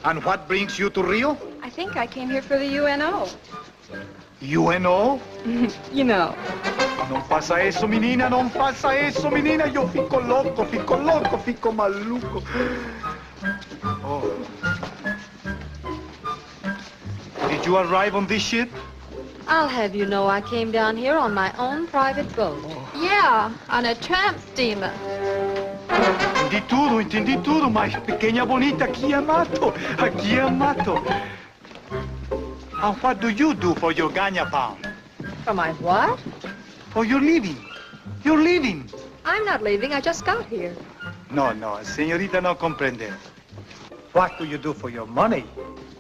And what brings you to Rio? I think I came here for the UNO. UNO? You know. Non faça isso, menina, não faça isso, menina. Eu fico louco, fico maluco. Oh. Did you arrive on this ship? I'll have you know I came down here on my own private boat. Oh. Yeah, on a tramp steamer. Entendi tudo, mas pequena bonita, aqui é mato. And what do you do for your ganha-pão? For my what? For your living. You're leaving. I'm not leaving, I just got here. No, señorita no comprende. What do you do for your money?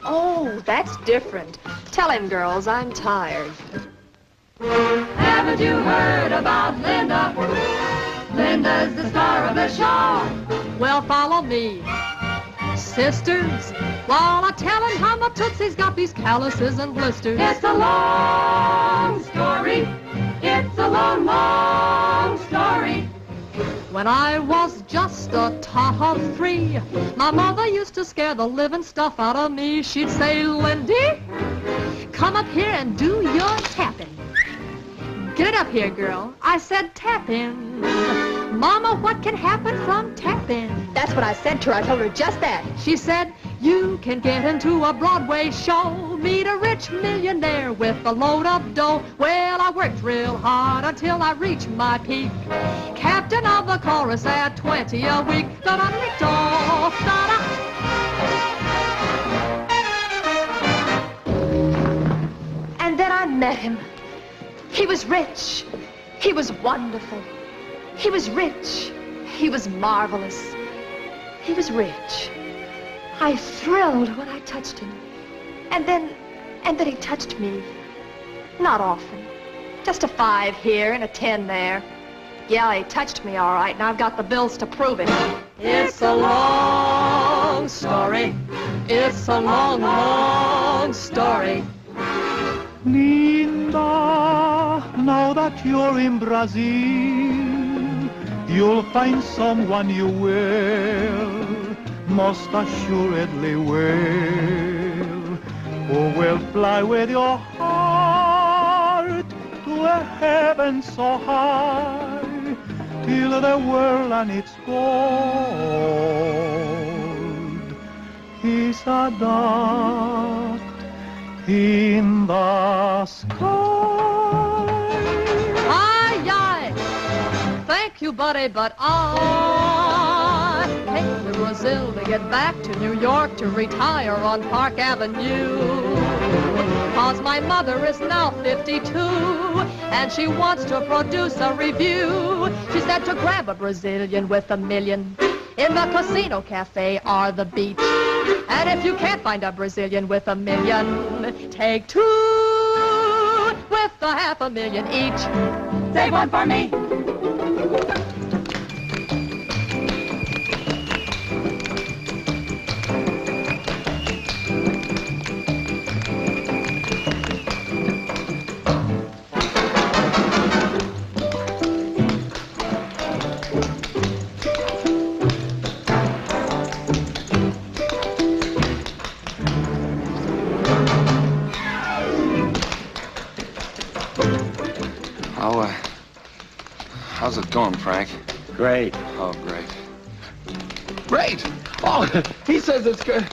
Oh, that's different. Tell him, girls, I'm tired. Haven't you heard about Linda? Linda's the star of the show. Well, follow me, sisters, while I tell him how my Tootsie's got these calluses and blisters. It's a long story. It's a long, long story. When I was just a tot of 3, my mother used to scare the living stuff out of me. She'd say, Lindy, come up here and do your tapping. Get it up here, girl. I said tapping. Mama, what can happen from tapping? That's what I said to her. I told her just that. She said, you can get into a Broadway show, meet a rich millionaire with a load of dough. Well, I worked real hard until I reached my peak. Captain of the chorus at 20 a week. Da-da-da-da, da-da. And then I met him. He was rich. He was wonderful. He was rich. He was marvelous. He was rich. I thrilled when I touched him. And then he touched me. Not often. Just a 5 here and a 10 there. Yeah, he touched me all right, and I've got the bills to prove it. It's a long story. It's a long, long story. Linda, now that you're in Brazil, you'll find someone you will, most assuredly will, who will fly with your heart to a heaven so high, till the world and its gold is a dot in the sky. Aye. Thank you, buddy, but I hate to Brazil to get back to New York to retire on Park Avenue. Cause my mother is now 52 and she wants to produce a review. She said to grab a Brazilian with $1 million in the casino, cafe, or the beach. And if you can't find a Brazilian with $1 million, take 2 with the $500,000 each. Save one for me. How's it going, Frank? Great. Oh, great. Great! Oh, he says it's good.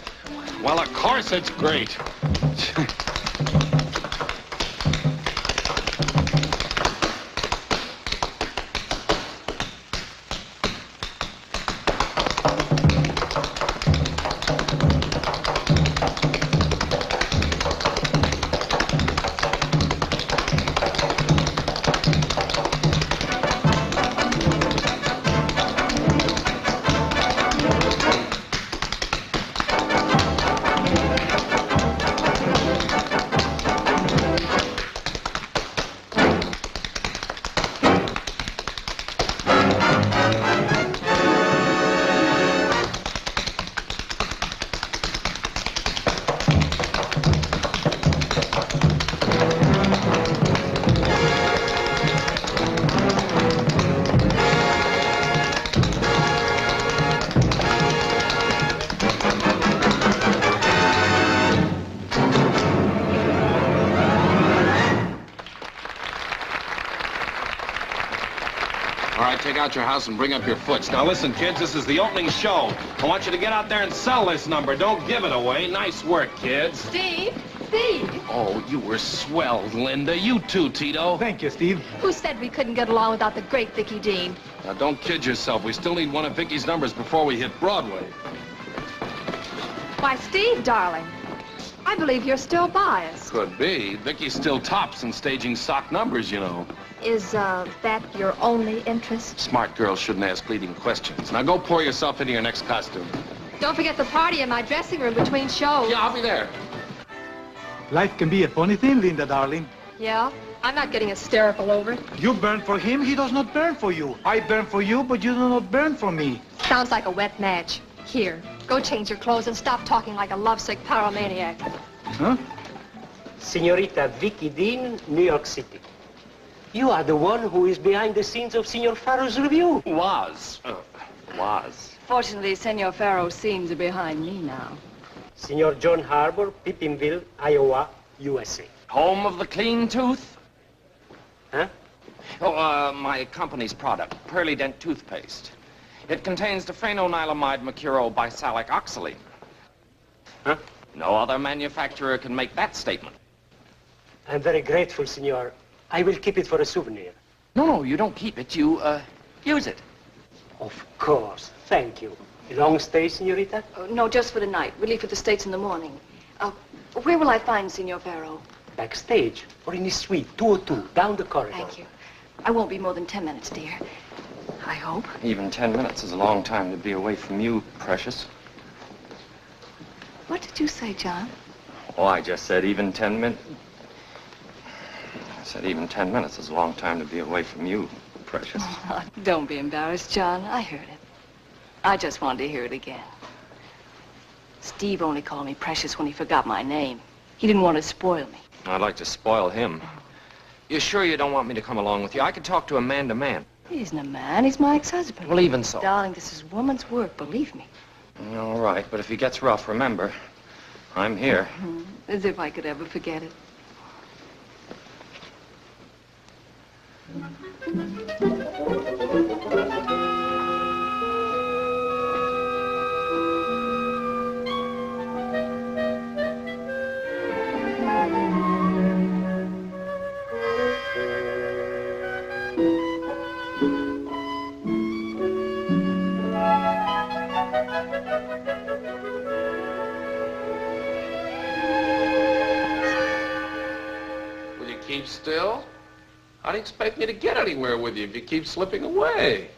Well, of course it's great. check out your house and bring up your foots. Now listen, kids, this is the opening show. I want you to get out there and sell this number. Don't give it away. Nice work, kids. Steve? Oh, you were swell, Linda. You too, Tito. Thank you, Steve. Who said we couldn't get along without the great Vicki Dean? Now, don't kid yourself. We still need one of Vicki's numbers before we hit Broadway. Why, Steve, darling, I believe you're still biased. Could be. Vicki still tops in staging sock numbers, you know. Is, that your only interest? Smart girls shouldn't ask leading questions. Now, go pour yourself into your next costume. Don't forget the party in my dressing room between shows. Yeah, I'll be there. Life can be a funny thing, Linda, darling. Yeah? I'm not getting hysterical over it. You burn for him, he does not burn for you. I burn for you, but you do not burn for me. Sounds like a wet match. Here, go change your clothes and stop talking like a lovesick pyromaniac. Huh? Senorita Vicki Dean, New York City. You are the one who is behind the scenes of Senor Farraugh's revue. Was. Fortunately, Senor Farraugh seems behind me now. Senor John Habour, Pippinville, Iowa, USA. Home of the clean tooth? Huh? Oh, my company's product, Pearly Dent toothpaste. It contains diphenonylamide mercurobisalic oxalate. Huh? No other manufacturer can make that statement. I'm very grateful, Senor. I will keep it for a souvenir. No, you don't keep it. You, use it. Of course. Thank you. A long stay, Senorita? No, just for the night. We leave for the States in the morning. Where will I find Senor Farraugh? Backstage, or in his suite, 202, down the corridor. Thank you. I won't be more than 10 minutes, dear. I hope. Even 10 minutes is a long time to be away from you, precious. What did you say, John? Oh, I just said even 10 minutes. I said even 10 minutes is a long time to be away from you, precious. Oh, don't be embarrassed, John. I heard it. I just wanted to hear it again. Steve only called me precious when he forgot my name. He didn't want to spoil me. I'd like to spoil him. You sure you don't want me to come along with you? I could talk to him man to man. He isn't a man. He's my ex-husband. Well, even so. Darling, this is woman's work, believe me. All right, but if he gets rough, remember, I'm here. As if I could ever forget it. Keep still? How do you expect me to get anywhere with you if you keep slipping away?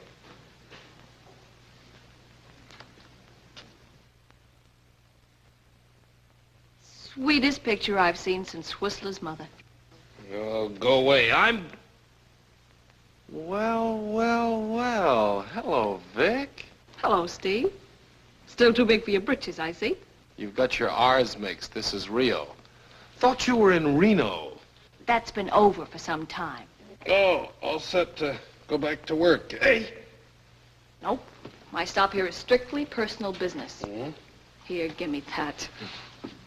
Sweetest picture I've seen since Whistler's mother. Oh, go away. Well. Hello, Vic. Hello, Steve. Still too big for your britches, I see. You've got your R's mixed. This is Rio. Thought you were in Reno. That's been over for some time. Oh, all set to go back to work. Hey! Nope. My stop here is strictly personal business. Mm-hmm. Here, give me that.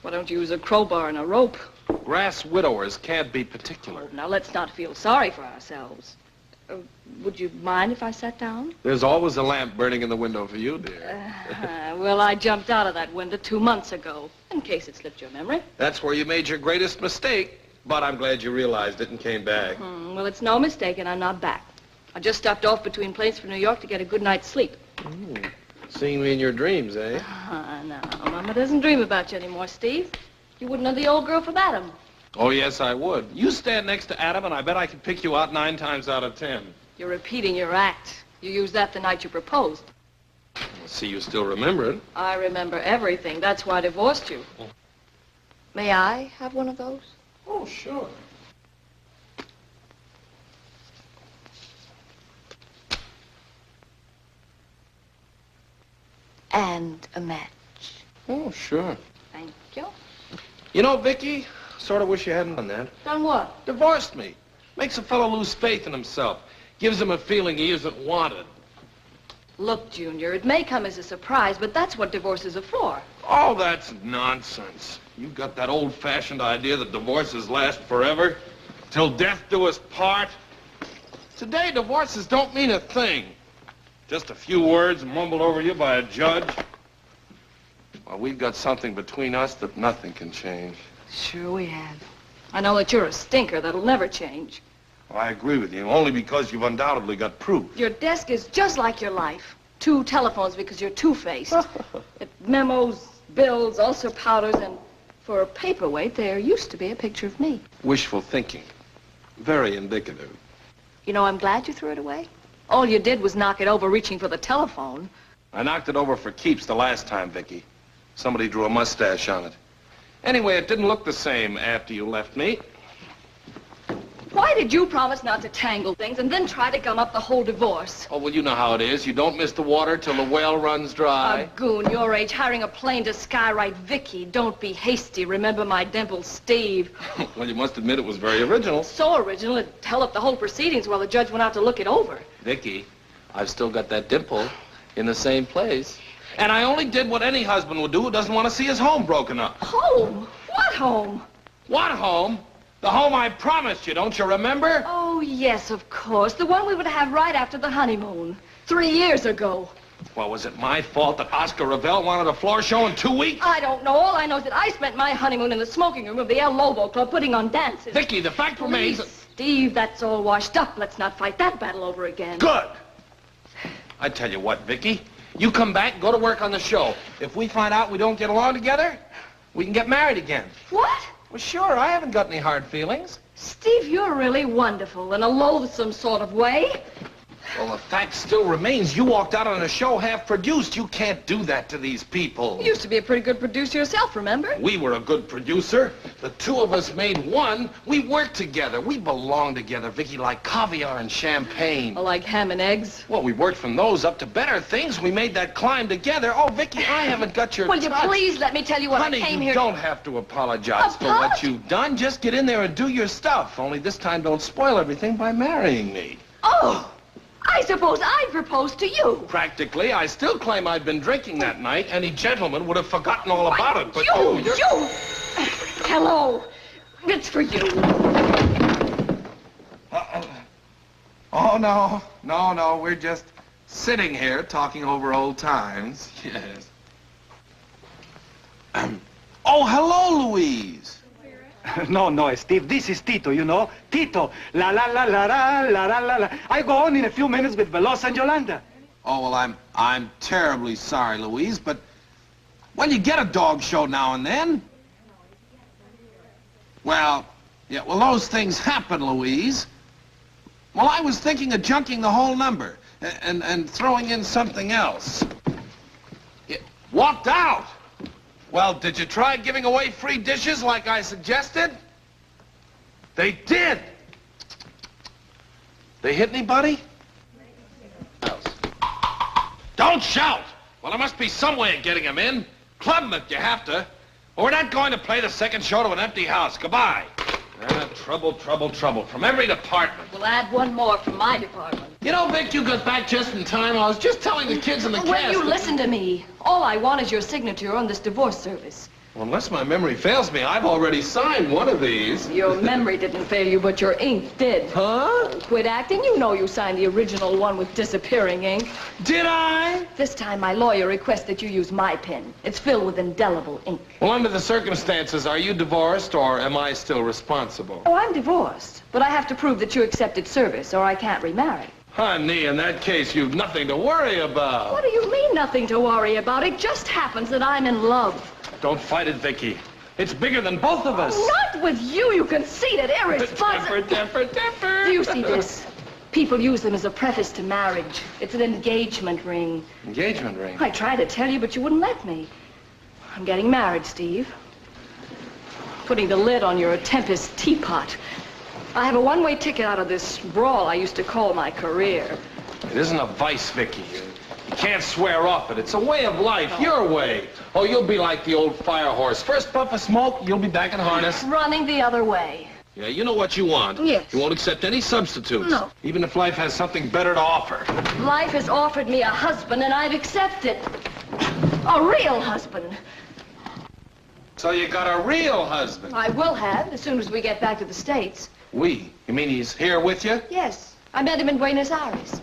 Why don't you use a crowbar and a rope? Grass widowers can't be particular. Now, let's not feel sorry for ourselves. Would you mind if I sat down? There's always a lamp burning in the window for you, dear. Well, I jumped out of that window 2 months ago, in case it slipped your memory. That's where you made your greatest mistake. But I'm glad you realized it and came back. Well, it's no mistake, and I'm not back. I just stopped off between planes for New York to get a good night's sleep. Seeing me in your dreams, eh? No, Mama doesn't dream about you anymore, Steve. You wouldn't have the old girl from Adam. Oh, yes, I would. You stand next to Adam, and I bet I could pick you out 9 times out of 10. You're repeating your act. You used that the night you proposed. Well, see, you still remember it. I remember everything. That's why I divorced you. Oh. May I have one of those? Oh, sure. And a match. Oh, sure. Thank you. You know, Vicki, sort of wish you hadn't done that. Done what? Divorced me. Makes a fellow lose faith in himself. Gives him a feeling he isn't wanted. Look, Junior, it may come as a surprise, but that's what divorces are for. Oh, that's nonsense. You've got that old-fashioned idea that divorces last forever. Till death do us part. Today, divorces don't mean a thing. Just a few words mumbled over you by a judge. Well, we've got something between us that nothing can change. Sure we have. I know that you're a stinker that'll never change. Well, I agree with you, only because you've undoubtedly got proof. Your desk is just like your life. 2 telephones because you're two-faced. Memos, bills, ulcer powders, and for a paperweight, there used to be a picture of me. Wishful thinking. Very indicative. You know, I'm glad you threw it away. All you did was knock it over reaching for the telephone. I knocked it over for keeps the last time, Vicki. Somebody drew a mustache on it. Anyway, it didn't look the same after you left me. Why did you promise not to tangle things and then try to gum up the whole divorce? Oh, well, you know how it is. You don't miss the water till the well runs dry. A goon your age hiring a plane to skywrite Vicki. Don't be hasty. Remember my dimple, Steve. Well, you must admit it was very original. So original, it held up the whole proceedings while the judge went out to look it over. Vicki, I've still got that dimple in the same place. And I only did what any husband would do who doesn't want to see his home broken up. Home? What home? What home? The home I promised you, don't you remember? Oh, yes, of course. The one we would have right after the honeymoon. 3 years ago. Well, was it my fault that Oscar Revelle wanted a floor show in 2 weeks? I don't know. All I know is that I spent my honeymoon in the smoking room of the El Lobo Club putting on dances. Vicki, the fact remains... Steve, that's all washed up. Let's not fight that battle over again. Good. I tell you what, Vicki. You come back and go to work on the show. If we find out we don't get along together, we can get married again. What? Well, sure. I haven't got any hard feelings. Steve, you're really wonderful in a loathsome sort of way. Well, the fact still remains you walked out on a show half-produced. You can't do that to these people. You used to be a pretty good producer yourself, remember? We were a good producer. The 2 of us made one. We worked together. We belonged together, Vicki, like caviar and champagne. Like ham and eggs? Well, we worked from those up to better things. We made that climb together. Oh, Vicki, I haven't got your Will you please let me tell you what Honey, I came you here... don't have to apologize for what you've done. Just get in there and do your stuff. Only this time don't spoil everything by marrying me. Oh! I suppose I proposed to you. Practically, I still claim I'd been drinking that night. Any gentleman would have forgotten all about it, but you... Hello. It's for you. Oh, no. We're just sitting here talking over old times. Yes. Oh, hello, Louise. No, Steve, this is Tito, you know. Tito. La la la la la la la la la. I go on in a few minutes with Veloz and Yolanda. Oh, well, I'm terribly sorry, Louise, but... Well, you get a dog show now and then. Well, yeah, well, those things happen, Louise. Well, I was thinking of junking the whole number and throwing in something else. Yeah, walked out. Well, did you try giving away free dishes like I suggested? They did. They hit anybody? Don't shout! Well, there must be some way of getting them in. Club them if you have to. Or we're not going to play the second show to an empty house. Goodbye. Trouble from every department. We'll add one more from my department. You know, Vic, you got back just in time. I was just telling the kids in the cast... Will you listen to me? All I want is your signature on this divorce service. Well, unless my memory fails me, I've already signed one of these. Your memory didn't fail you, but your ink did. Huh? Quit acting. You know you signed the original one with disappearing ink. Did I? This time, my lawyer requests that you use my pen. It's filled with indelible ink. Well, under the circumstances, are you divorced or am I still responsible? Oh, I'm divorced, but I have to prove that you accepted service or I can't remarry. Honey, in that case, you've nothing to worry about. What do you mean, nothing to worry about? It just happens that I'm in love. Don't fight it, Vicki. It's bigger than both of us. Not with you, you conceited, irresponsible. Temper. Do you see this? People use them as a preface to marriage. It's an engagement ring. Engagement ring? I tried to tell you, but you wouldn't let me. I'm getting married, Steve. Putting the lid on your Tempest teapot. I have a one-way ticket out of this brawl I used to call my career. It isn't a vice, Vicki. You can't swear off it. It's a way of life, your way. Oh, you'll be like the old fire horse. First puff of smoke, you'll be back in harness. Running the other way. Yeah, you know what you want. Yes. You won't accept any substitutes. No. Even if life has something better to offer. Life has offered me a husband, and I've accepted. A real husband. So you got a real husband? I will have, as soon as we get back to the States. We? You mean he's here with you? Yes. I met him in Buenos Aires.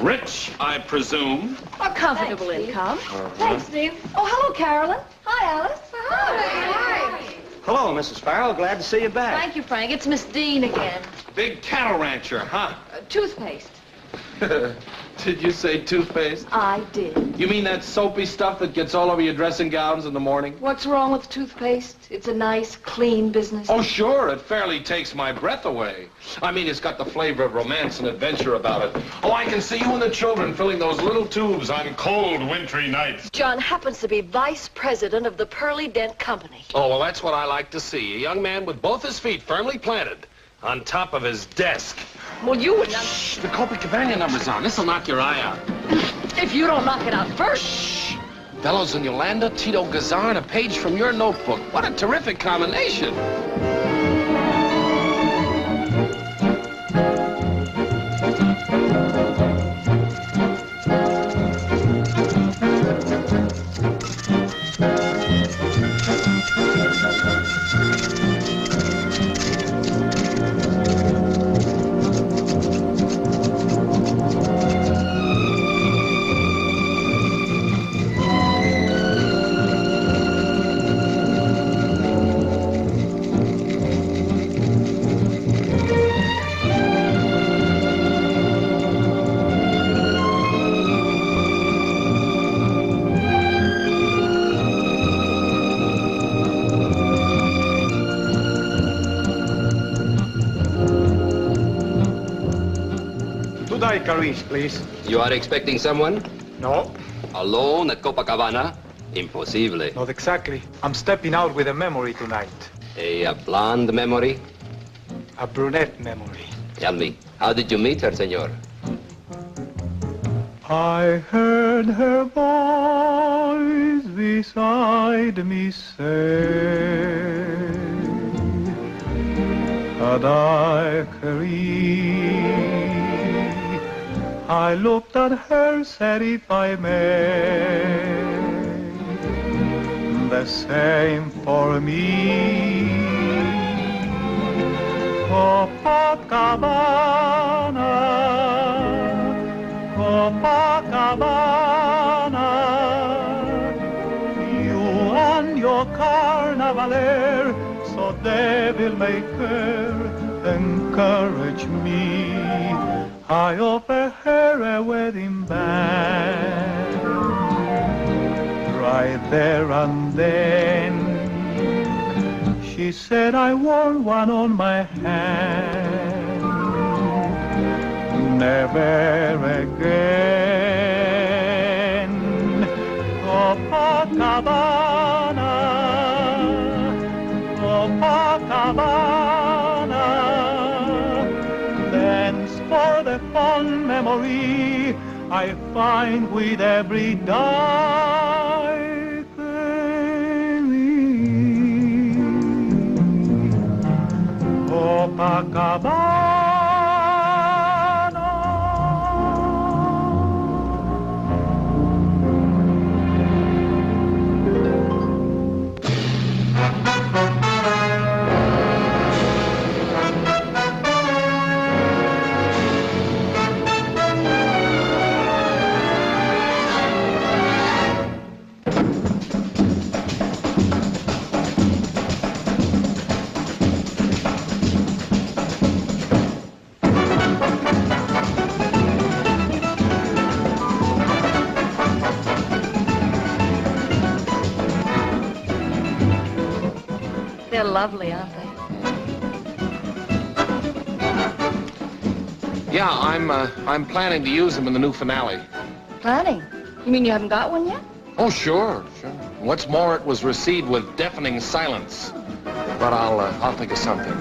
Rich, I presume. A comfortable income. Thanks, Steve. Oh, hello, Carolyn. Hi, Alice. Hi. Hello, Mrs. Farraugh. Glad to see you back. Thank you, Frank. It's Miss Dean again. Big cattle rancher, huh? Toothpaste. Did you say toothpaste? I did. You mean that soapy stuff that gets all over your dressing gowns in the morning? What's wrong with toothpaste? It's a nice, clean business. Oh, sure. It fairly takes my breath away. I mean, it's got the flavor of romance and adventure about it. Oh, I can see you and the children filling those little tubes on cold, wintry nights. John happens to be vice president of the Pearly Dent Company. Oh, well, that's what I like to see. A young man with both his feet firmly planted on top of his desk. Well, you would not... Shh, the Copacabana number's on. This'll knock your eye out. If you don't knock it out first. Shh. Veloz and Yolanda, Tito Guízar, and a page from your notebook. What a terrific combination. Carice, please. You are expecting someone? No, Alone at Copacabana? Impossible. not exactly. I'm stepping out with a memory tonight. A blonde memory? A brunette memory. Tell me, how did you meet her, senor? I heard her voice beside me say, Irikie. I looked at her, said if I may, the same for me. Copacabana, Copacabana, you and your carnavaler, so devil-maker, encourage me. I offer her a wedding band, right there and then. She said I want one on my hand, never again. Copacabana, Copacabana, for the fond memory I find with every daiquiri. Copacabana. They're lovely, aren't they? Yeah, I'm planning to use them in the new finale. Planning? You mean you haven't got one yet? Oh, sure. What's more, it was received with deafening silence. But I'll think of something.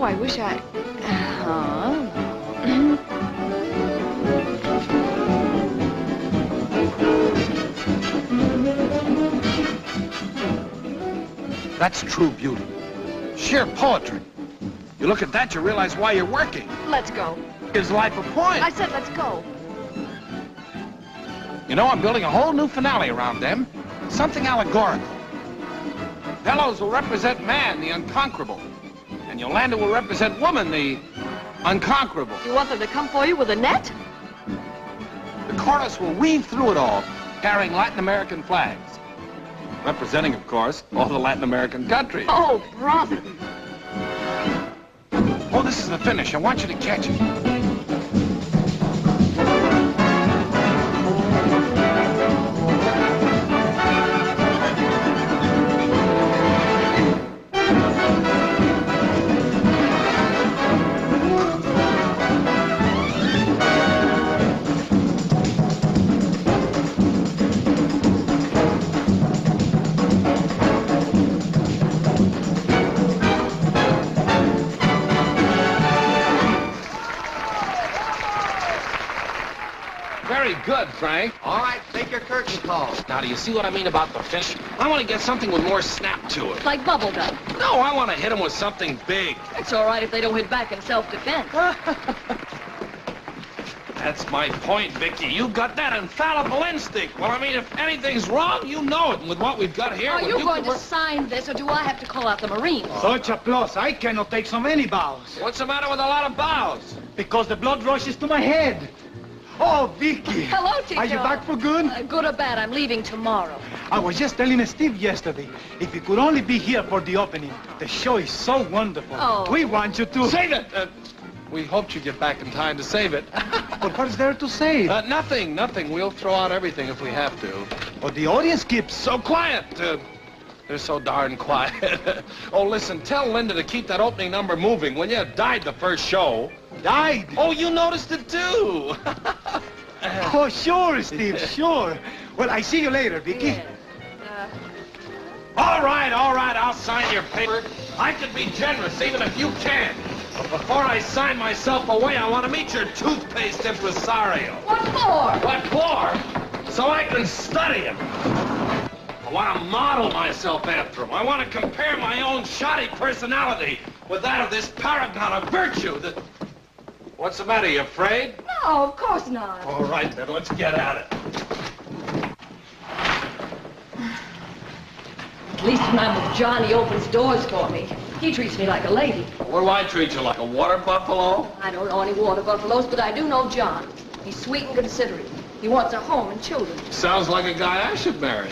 I wish I... That's true beauty. Sheer poetry. You look at that, you realize why you're working. Let's go. Gives life a point. I said let's go. You know, I'm building a whole new finale around them. Something allegorical. Veloz will represent man, the unconquerable. And Yolanda will represent woman, the unconquerable. You want them to come for you with a net? The chorus will weave through it all, carrying Latin American flags. Representing, of course, all the Latin American countries. Oh, brother. Oh, this is the finish. I want you to catch it. Very good, Frank. All right, take your curtain call. Now, do you see what I mean about the finish? I want to get something with more snap to it. Like bubble gum. No, I want to hit him with something big. It's all right if they don't hit back in self-defense. That's my point, Vicki. You've got that infallible instinct. Well, I mean, if anything's wrong, you know it. And with what we've got here... Are you going to sign this, or do I have to call out the Marines? Such applause. I cannot take so many bows. What's the matter with a lot of bows? Because the blood rushes to my head. Oh, Vicki. Hello, Tito. Are you back for good? Good or bad, I'm leaving tomorrow. I was just telling Steve yesterday, if you could only be here for the opening. The show is so wonderful. Oh. We want you to... Save it! We hoped you'd get back in time to save it. But what's there to save? Nothing. We'll throw out everything if we have to. But the audience keeps... So quiet. They're so darn quiet. Oh, listen, tell Linda to keep that opening number moving. When you died the first show. Died? Oh, you noticed it too. Oh, sure, Steve, sure. Well, I see you later, Vicki. Yes. All right, I'll sign your paper. I could be generous, even if you can't. But before I sign myself away, I want to meet your toothpaste impresario. What for? What for? So I can study him. I want to model myself after him. I want to compare my own shoddy personality with that of this paragon of virtue. What's the matter, you afraid? No, of course not. All right, then, let's get at it. At least when I'm with John, he opens doors for me. He treats me like a lady. What do I treat you, like a water buffalo? I don't know any water buffaloes, but I do know John. He's sweet and considerate. He wants a home and children. Sounds like a guy I should marry.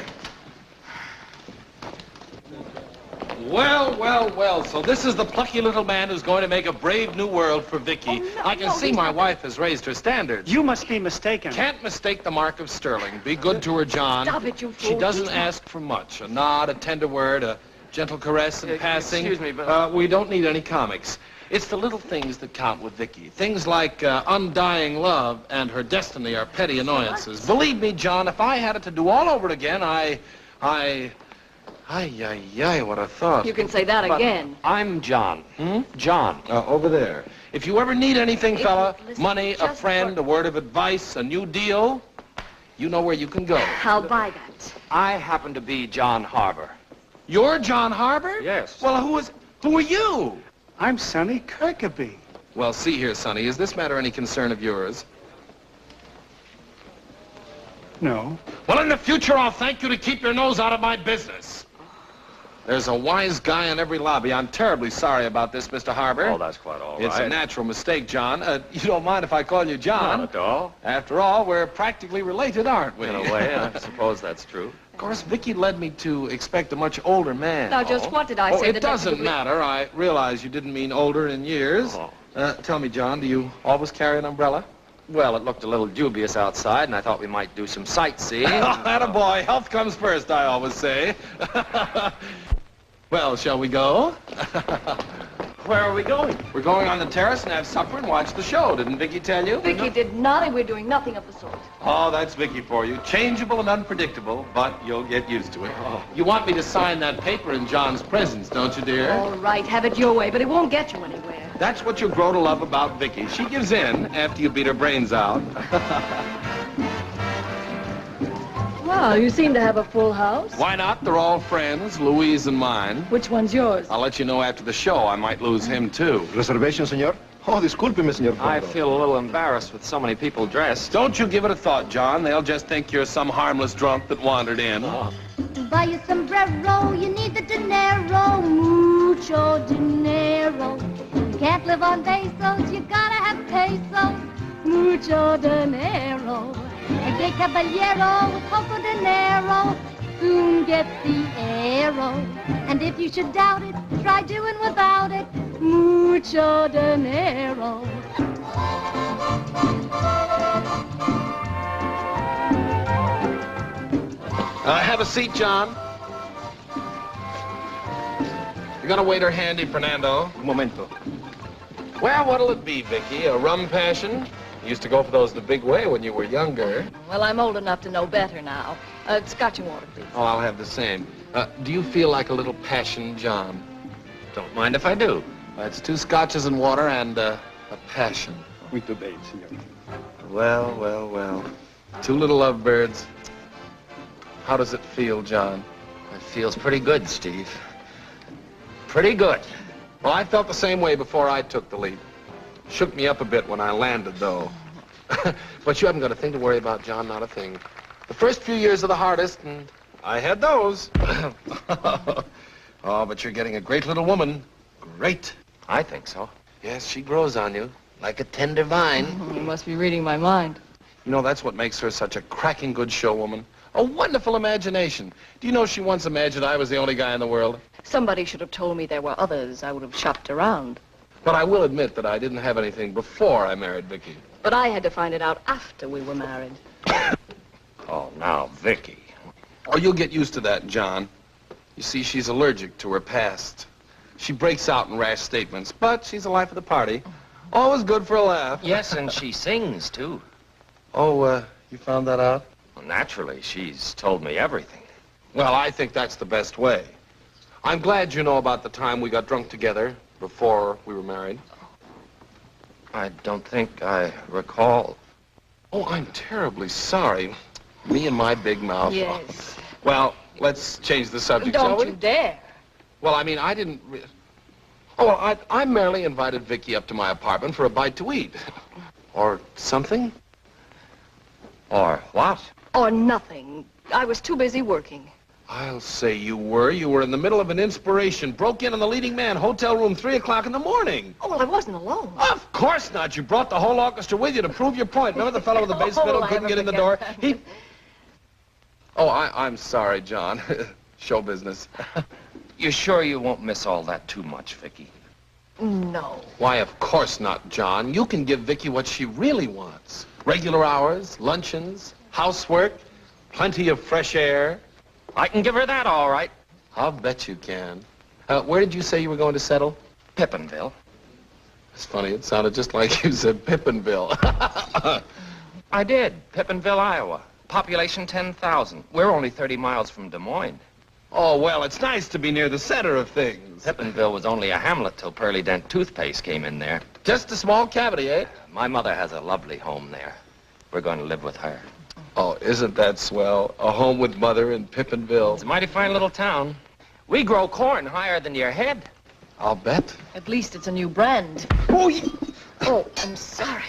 Well, so this is the plucky little man who's going to make a brave new world for Vicki. Oh, no, I can see my wife has raised her standards. You must be mistaken. Can't mistake the mark of sterling. Be good to her, John. Stop it, you fool. She doesn't ask for much. A nod, a tender word, a gentle caress in passing. Excuse me, but... we don't need any comics. It's the little things that count with Vicki. Things like undying love and her destiny are petty annoyances. Believe me, John, if I had it to do all over again, what a thought. You can say that again. I'm John. John. Over there. If you ever need anything, fella, Listen, money, a just friend, a word of advice, a new deal, you know where you can go. I'll buy that. I happen to be John Habour. You're John Habour? Yes. Well, who are you? I'm Sonny Kirkeby. Well, see here, Sonny, is this matter any concern of yours? No. Well, in the future, I'll thank you to keep your nose out of my business. There's a wise guy in every lobby. I'm terribly sorry about this, Mr. Habour. Oh, that's quite all right. It's a natural mistake, John. You don't mind if I call you John? Not at all. After all, we're practically related, aren't we? In a way, I suppose that's true. Of course, Vicki led me to expect a much older man. Now, just what did I say? It doesn't matter. I realize you didn't mean older in years. Tell me, John, do you always carry an umbrella? Well, it looked a little dubious outside, and I thought we might do some sightseeing. Attaboy. Health comes first, I always say. Well, shall we go? Where are we going? We're going on the terrace and have supper and watch the show. Didn't Vicki tell you? Vicki did not, and we're doing nothing of the sort. Oh, that's Vicki for you. Changeable and unpredictable, but you'll get used to it. Oh. You want me to sign that paper in John's presence, don't you, dear? All right, have it your way, but it won't get you anywhere. That's what you'll grow to love about Vicki. She gives in after you beat her brains out. Well, Well, you seem to have a full house. Why not? They're all friends, Louise and mine. Which one's yours? I'll let you know after the show. I might lose him, too. Reservation, senor? Oh, discúlpeme, senor. I feel a little embarrassed with so many people dressed. Don't you give it a thought, John. They'll just think you're some harmless drunk that wandered in. To buy a sombrero, you need the dinero, mucho dinero. You can't live on pesos, you gotta have pesos, mucho dinero. A gay caballero with poco dinero soon gets the arrow. And if you should doubt it, try doing without it, mucho dinero. Have a seat, John. You're gonna wait her handy, Fernando. Un momento. Well, what'll it be, Vicki? A rum passion? You used to go for those the big way when you were younger. Well, I'm old enough to know better now. Scotch and water, please. Oh, I'll have the same. Do you feel like a little passion, John? Don't mind if I do. That's 2 scotches and water and a passion. Muito bem, senor. Well, well, well. 2 little lovebirds. How does it feel, John? It feels pretty good, Steve. Pretty good. Well, I felt the same way before I took the leap. Shook me up a bit when I landed, though. But you haven't got a thing to worry about, John, not a thing. The first few years are the hardest, and I had those. Oh, but you're getting a great little woman. Great. I think so. Yes, she grows on you, like a tender vine. You must be reading my mind. You know, that's what makes her such a cracking good showwoman. A wonderful imagination. Do you know she once imagined I was the only guy in the world? Somebody should have told me there were others. I would have shopped around. But I will admit that I didn't have anything before I married Vicki. But I had to find it out after we were married. Oh, now, Vicki. Oh, you'll get used to that, John. You see, she's allergic to her past. She breaks out in rash statements, but she's the life of the party. Always good for a laugh. Yes, and she sings, too. Oh, you found that out? Well, naturally, she's told me everything. Well, I think that's the best way. I'm glad you know about the time we got drunk together before we were married. I don't think I recall. Oh, I'm terribly sorry. Me and my big mouth. Yes. Well, let's change the subject, shall we? Don't you dare. Well, I mean, I didn't... Oh, well, I merely invited Vicki up to my apartment for a bite to eat. Or something. Or what? Or nothing. I was too busy working. I'll say you were. You were in the middle of an inspiration. Broke in on the leading man, hotel room, 3 o'clock in the morning. Oh, well, I wasn't alone. Of course not. You brought the whole orchestra with you to prove your point. Remember the fellow with the bass fiddle couldn't get in the door? He... Oh, I'm sorry, John. Show business. You sure you won't miss all that too much, Vicki? No. Why, of course not, John. You can give Vicki what she really wants. Regular hours, luncheons, housework, plenty of fresh air. I can give her that, all right. I'll bet you can. Where did you say you were going to settle? Pippinville. It's funny, it sounded just like you said Pippinville. I did. Pippinville, Iowa. Population 10,000. We're only 30 miles from Des Moines. Oh, well, it's nice to be near the center of things. Pippinville was only a hamlet till Pearly Dent toothpaste came in there. Just a small cavity, eh? My mother has a lovely home there. We're going to live with her. Oh, isn't that swell? A home with Mother in Pippinville. It's a mighty fine little town. We grow corn higher than your head. I'll bet. At least it's a new brand. Oh, yeah. Oh, I'm sorry.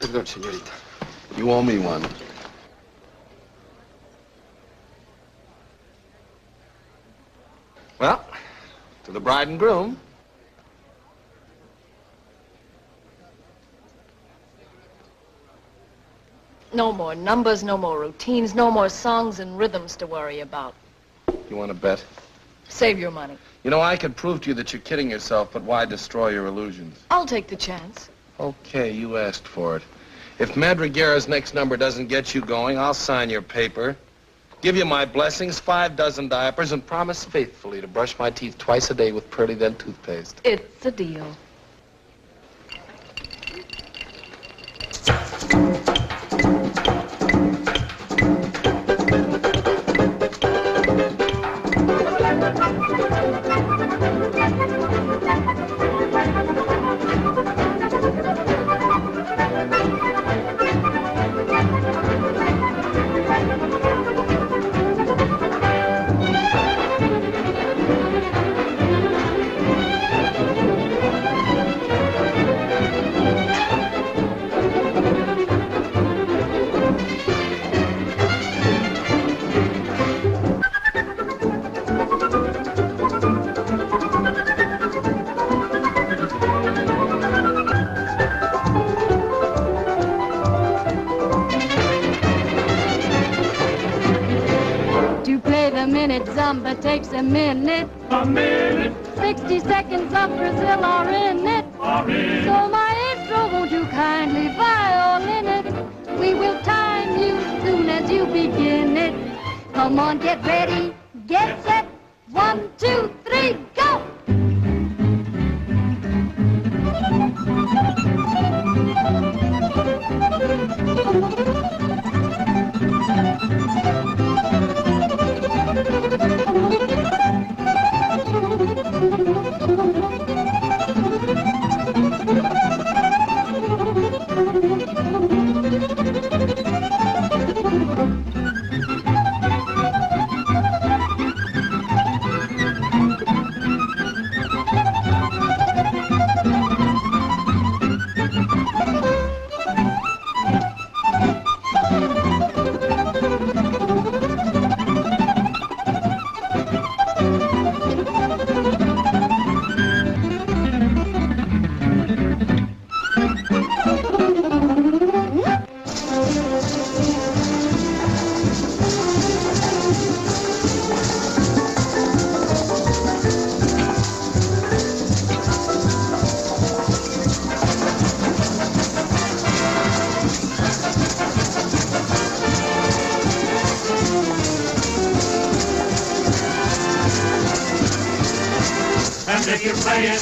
Perdón, señorita. You owe me one. Well, to the bride and groom. No more numbers, no more routines, no more songs and rhythms to worry about. You want to bet? Save your money. You know, I could prove to you that you're kidding yourself, but why destroy your illusions? I'll take the chance. Okay, you asked for it. If Madriguera's next number doesn't get you going, I'll sign your paper, give you my blessings, 5 dozen diapers, and promise faithfully to brush my teeth twice a day with Pearly Dent toothpaste. It's a deal. Zumba takes a minute. A minute. 60 seconds of Brazil are in it. So maestro, won't you kindly violin it? We will time you soon as you begin it. Come on, get ready, get set. 1, 2, 3, go!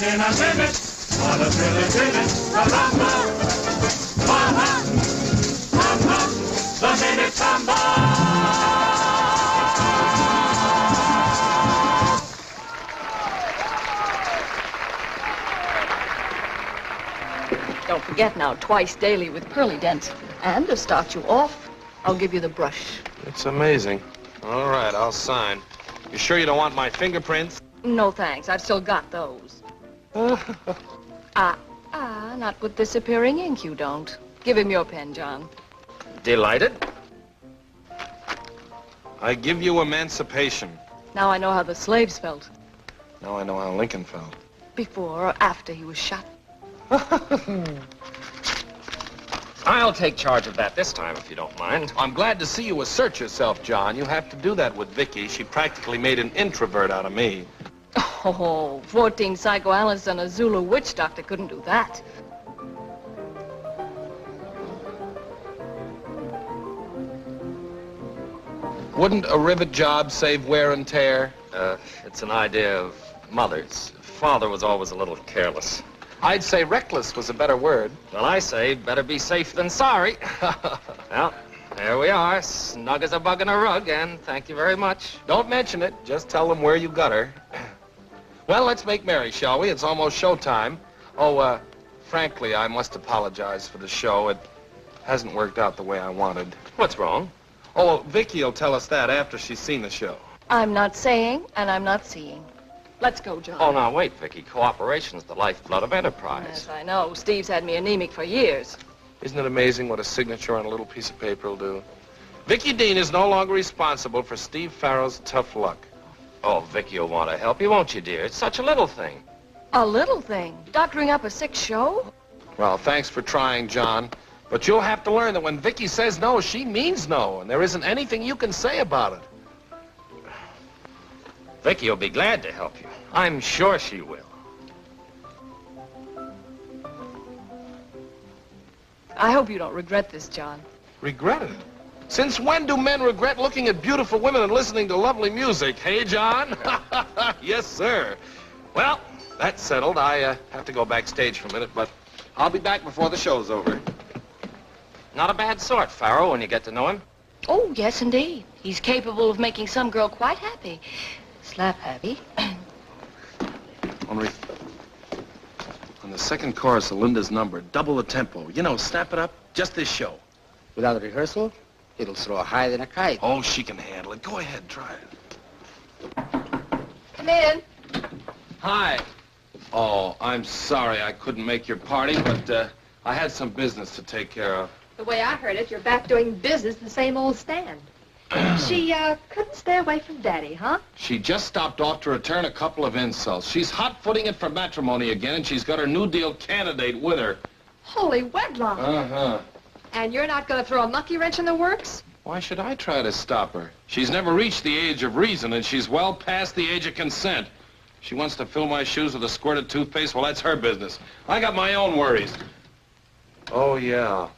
In a minute, what a thrill is in it, the rumba, the minute samba. Don't forget now, twice daily with pearly dents. And to start you off, I'll give you the brush. It's amazing. All right, I'll sign. You sure you don't want my fingerprints? No thanks, I've still got those. Not with disappearing ink, you don't. Give him your pen, John. Delighted. I give you emancipation. Now I know how the slaves felt. Now I know how Lincoln felt. Before or after he was shot. I'll take charge of that this time, if you don't mind. I'm glad to see you assert yourself, John. You have to do that with Vicki. She practically made an introvert out of me. Oh, 14 psychoanalysts and a Zulu witch doctor couldn't do that. Wouldn't a rivet job save wear and tear? It's an idea of Mother's. Father was always a little careless. I'd say reckless was a better word. Well, I say better be safe than sorry. Well, there we are, snug as a bug in a rug, and thank you very much. Don't mention it. Just tell them where you got her. Well, let's make merry, shall we? It's almost showtime. Oh, frankly, I must apologize for the show. It hasn't worked out the way I wanted. What's wrong? Oh, Vicki will tell us that after she's seen the show. I'm not saying, and I'm not seeing. Let's go, John. Oh, now, wait, Vicki. Cooperation's the lifeblood of enterprise. Yes, I know. Steve's had me anemic for years. Isn't it amazing what a signature on a little piece of paper will do? Vicki Dean is no longer responsible for Steve Farrough's tough luck. Oh, Vicki will want to help you, won't you, dear? It's such a little thing. A little thing? Doctoring up a sick show? Well, thanks for trying, John. But you'll have to learn that when Vicki says no, she means no, and there isn't anything you can say about it. Vicki will be glad to help you. I'm sure she will. I hope you don't regret this, John. Regret it? Since when do men regret looking at beautiful women and listening to lovely music? Hey, John? Yes, sir. Well, that's settled. I have to go backstage for a minute, but I'll be back before the show's over. Not a bad sort, Farraugh, when you get to know him. Oh, yes, indeed. He's capable of making some girl quite happy. Slap happy. Henri, on the second chorus of Linda's number, double the tempo. You know, snap it up. Just this show. Without rehearsal, it'll throw higher than a kite. Oh, she can handle it. Go ahead, try it. Come in. Hi. Oh, I'm sorry I couldn't make your party, but I had some business to take care of. The way I heard it, you're back doing business in the same old stand. She couldn't stay away from Daddy, huh? She just stopped off to return a couple of insults. She's hot-footing it for matrimony again, and she's got her New Deal candidate with her. Holy wedlock. Uh-huh. And you're not going to throw a monkey wrench in the works? Why should I try to stop her? She's never reached the age of reason, and she's well past the age of consent. She wants to fill my shoes with a squirt of toothpaste. Well, that's her business. I got my own worries. Oh, yeah.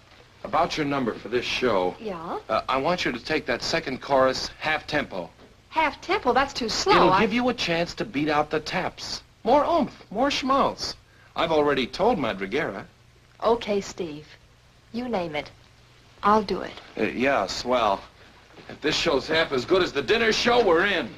About your number for this show. Yeah? I want you to take that second chorus half-tempo. Half-tempo? That's too slow. It'll give you a chance to beat out the taps. More oomph, more schmaltz. I've already told Madriguera. Okay, Steve. You name it. I'll do it. Yeah, swell. If this show's half as good as the dinner show, we're in.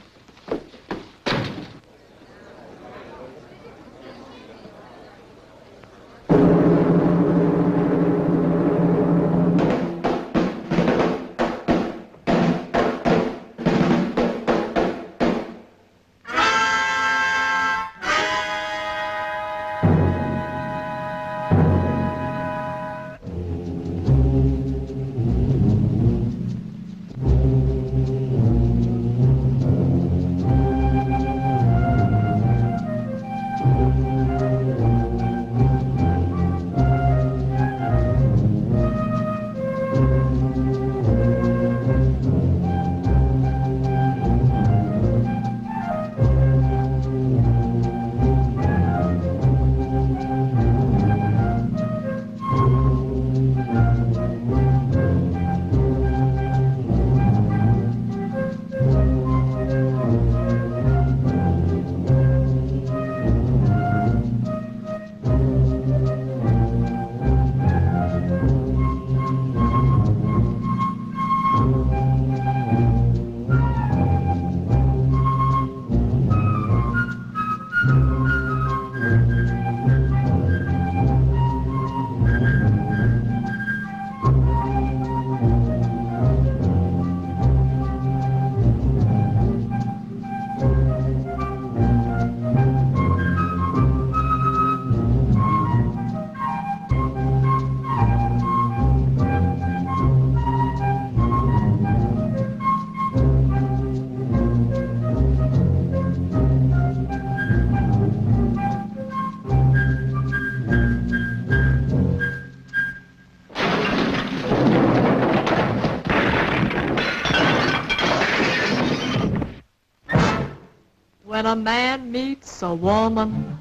When a man meets a woman,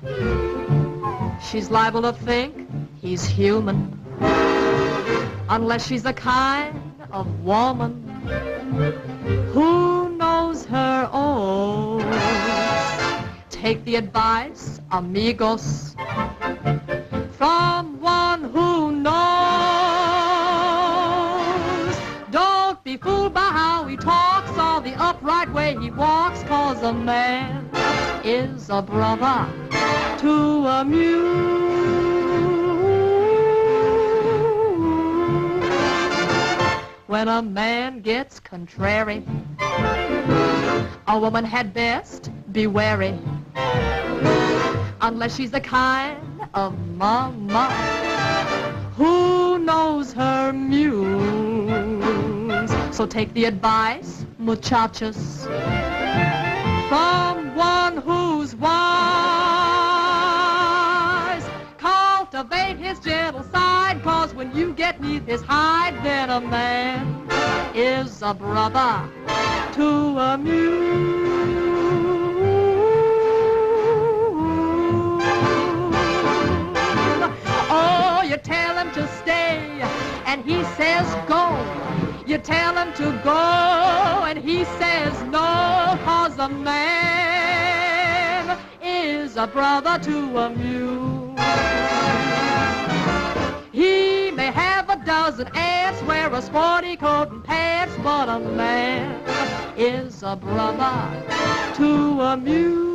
she's liable to think he's human, unless she's the kind of woman who knows her own. Take the advice, amigos, from one who knows. Don't be fooled by how he talks or the upright way he walks, 'cause a man is a brother to a mule. When a man gets contrary, a woman had best be wary, unless she's the kind of mama who knows her muse. So take the advice, muchachos, from one who's wise. Cultivate his gentle side, 'cause when you get 'neath his hide, then a man is a brother to a mule. Oh, you tell him to stay, and he says go. You tell him to go, and he says no, 'cause a man is a brother to a mule. He may have a dozen aunts, wear a sporty coat and pants, but a man is a brother to a mule.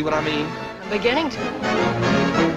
See what I mean? I'm beginning to.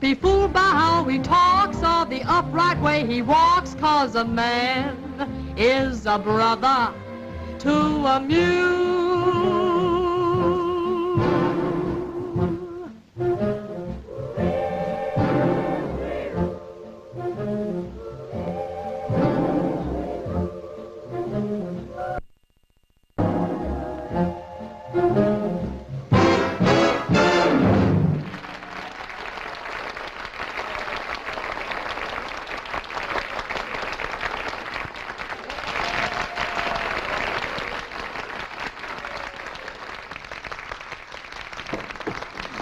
Be fooled by how he talks or the upright way he walks, 'cause a man is a brother to a mule.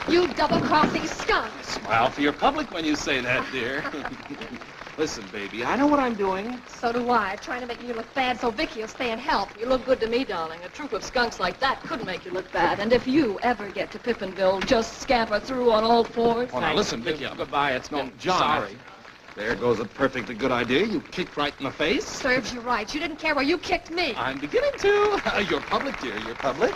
You double-crossing skunk. Smile for your public when you say that, dear. Listen, baby, I know what I'm doing. So do I, trying to make you look bad so Vicki will stay and help. You look good to me, darling. A troop of skunks like that could make you look bad. And if you ever get to Pippinville, just scamper through on all fours. Oh, now listen, Vicki. Goodbye. It's no... John, Sorry. There goes a perfectly good idea. You kicked right in the face. Serves you right. You didn't care where you kicked me. I'm beginning to. You're public, dear. You're public.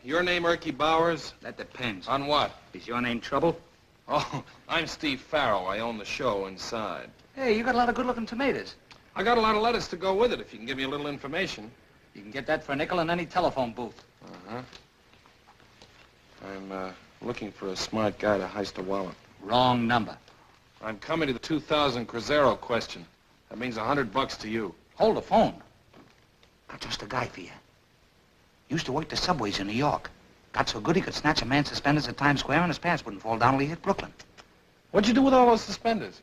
Your name Irikie Bowers? That depends. On what? Is your name Trouble? Oh, I'm Steve Farraugh. I own the show inside. Hey, you got a lot of good-looking tomatoes. I got a lot of lettuce to go with it, if you can give me a little information. You can get that for a nickel in any telephone booth. Uh-huh. I'm looking for a smart guy to heist a wallet. Wrong number. I'm coming to the 2000 Cruzeiro question. That means $100 to you. Hold the phone. Got just a guy for you. Used to work the subways in New York. Got so good he could snatch a man's suspenders at Times Square and his pants wouldn't fall down till he hit Brooklyn. What'd you do with all those suspenders?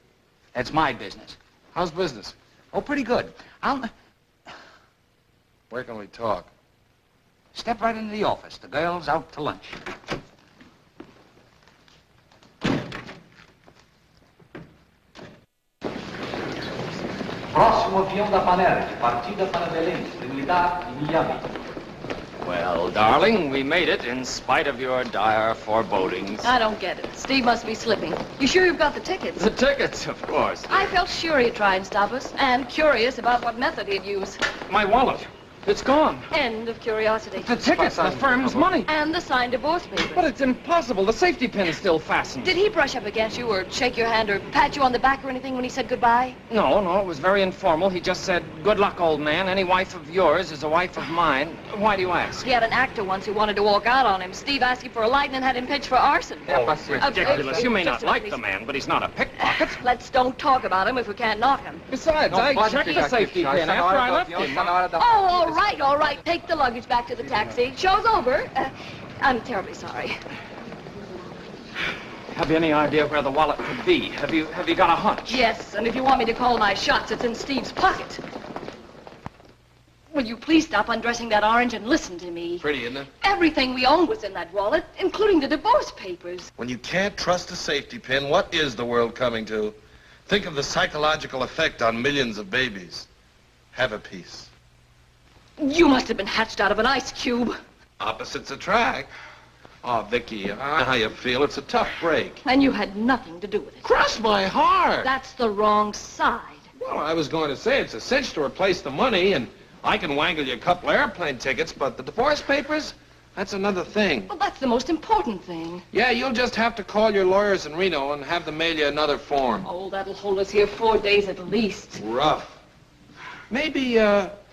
That's my business. How's business? Oh, pretty good. Where can we talk? Step right into the office. The girl's out to lunch. Próximo avião da Panera, de partida para Belém, dignidade e Miami. Well, darling, we made it in spite of your dire forebodings. I don't get it. Steve must be slipping. You sure you've got the tickets? The tickets, of course. I felt sure he'd try and stop us, and curious about what method he'd use. My wallet. It's gone. End of curiosity. The tickets, the firm's money. And the signed divorce papers. But it's impossible. The safety pin's still fastened. Did he brush up against you or shake your hand or pat you on the back or anything when he said goodbye? No, it was very informal. He just said, "Good luck, old man. Any wife of yours is a wife of mine." Why do you ask? He had an actor once who wanted to walk out on him. Steve asked him for a light and had him pitched for arson. Oh, ridiculous. You may not like the man, but he's not a pickpocket. Let's don't talk about him if we can't knock him. Besides, I checked the safety pin after I left him. Oh, all right. Take the luggage back to the taxi. Show's over. I'm terribly sorry. Have you any idea where the wallet could be? Have you got a hunch? Yes, and if you want me to call my shots, it's in Steve's pocket. Will you please stop undressing that orange and listen to me? Pretty, isn't it? Everything we own was in that wallet, including the divorce papers. When you can't trust a safety pin, what is the world coming to? Think of the psychological effect on millions of babies. Have a piece. You must have been hatched out of an ice cube. Opposites attract. Oh, Vicki, I know how you feel. It's a tough break. And you had nothing to do with it. Cross my heart. That's the wrong side. Well, I was going to say it's a cinch to replace the money, and I can wangle you a couple airplane tickets, but the divorce papers, that's another thing. Well, that's the most important thing. Yeah, you'll just have to call your lawyers in Reno and have them mail you another form. Oh, that'll hold us here 4 days at least. Rough. Maybe,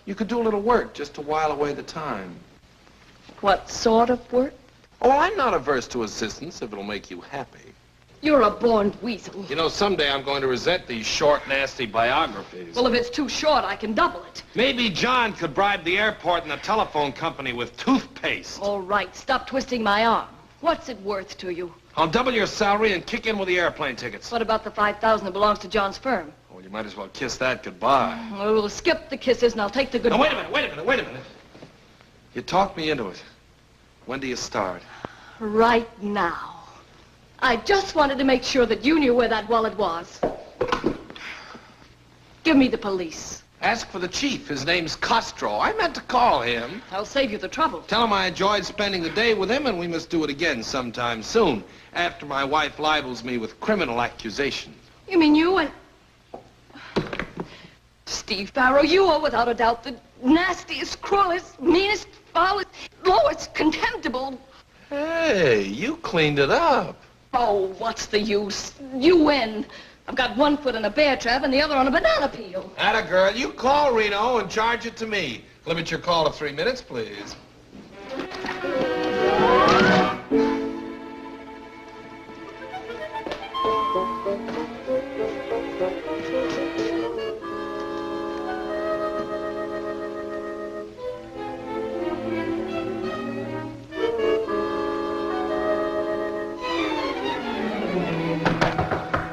you could do a little work just to while away the time. What sort of work? Oh, I'm not averse to assistance if it'll make you happy. You're a born weasel. You know, someday I'm going to resent these short, nasty biographies. Well, if it's too short, I can double it. Maybe John could bribe the airport and the telephone company with toothpaste. All right, stop twisting my arm. What's it worth to you? I'll double your salary and kick in with the airplane tickets. What about the $5,000 that belongs to John's firm? Oh, you might as well kiss that goodbye. Well, we'll skip the kisses and I'll take the goodbye. Now, wait a minute. You talked me into it. When do you start? Right now. I just wanted to make sure that you knew where that wallet was. Give me the police. Ask for the chief. His name's Castro. I meant to call him. I'll save you the trouble. Tell him I enjoyed spending the day with him and we must do it again sometime soon, after my wife libels me with criminal accusations. You mean you and... Steve Farraugh, you are without a doubt the nastiest, cruelest, meanest, foulest, lowest, contemptible... Hey, you cleaned it up. Oh, what's the use? You win. I've got one foot in a bear trap and the other on a banana peel. Atta girl, you call Reno and charge it to me. Limit your call to 3 minutes, please.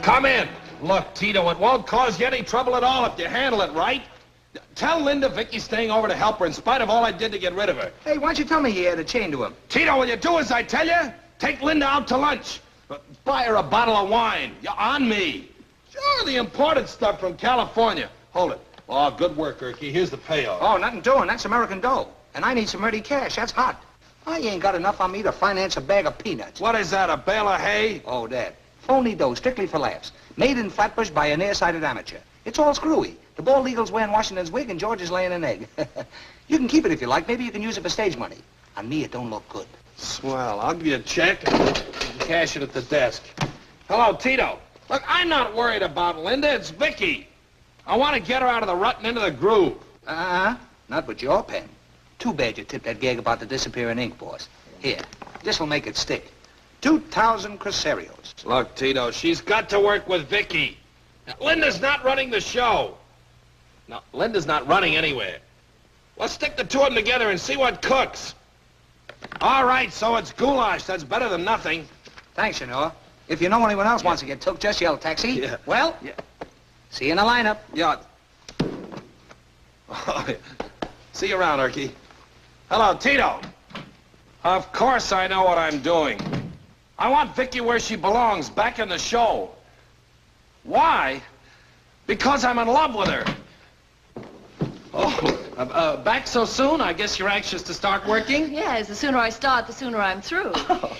Come in. Look, Tito, it won't cause you any trouble at all if you handle it right. Tell Linda Vicky's staying over to help her in spite of all I did to get rid of her. Hey, why don't you tell me he had a chain to him? Tito, will you do as I tell you? Take Linda out to lunch. Buy her a bottle of wine. You're on me. Sure, the imported stuff from California. Hold it. Oh, good work, Irikie. Here's the payoff. Oh, nothing doing. That's American dough. And I need some ready cash. That's hot. I ain't got enough on me to finance a bag of peanuts. What is that, a bale of hay? Oh, Dad. Phony dough, strictly for laughs. Made in Flatbush by a nearsighted amateur. It's all screwy. The bald eagle's wearing Washington's wig and George is laying an egg. You can keep it if you like. Maybe you can use it for stage money. On me, it don't look good. Swell. I'll give you a check and cash it at the desk. Hello, Tito. Look, I'm not worried about Linda. It's Vicki. I want to get her out of the rut and into the groove. Not with your pen. Too bad you tipped that gag about the disappearing ink, boss. Here, this will make it stick. 2,000 crescerios. Look, Tito, she's got to work with Vicki. Now, Linda's not running the show. No, Linda's not running anywhere. Let's stick the two of them together and see what cooks. All right, so it's goulash. That's better than nothing. Thanks, Senor. If you know anyone else wants to get took, just yell taxi. Yeah. Well, see you in the lineup. Yeah. Oh, yeah. See you around, Irikie. Hello, Tito. Of course I know what I'm doing. I want Vicki where she belongs, back in the show. Why? Because I'm in love with her. Oh, back so soon? I guess you're anxious to start working? Yes, the sooner I start, the sooner I'm through.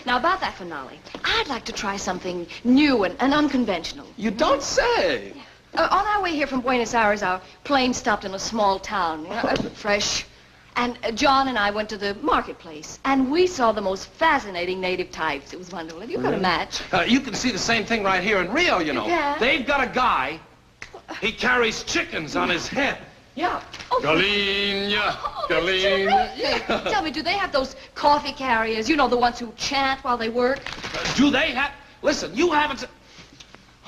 Now, about that finale, I'd like to try something new and unconventional. You don't say. On our way here from Buenos Aires, our plane stopped in a small town, fresh. And John and I went to the marketplace, and we saw the most fascinating native types. It was wonderful. Have you got a match? You can see the same thing right here in Rio, you know. Yeah. They've got a guy. He carries chickens on his head. Yeah. Oh, Galicia, Galicia. Yeah. Tell me, do they have those coffee carriers? You know, the ones who chant while they work? Do they have... Listen, you haven't...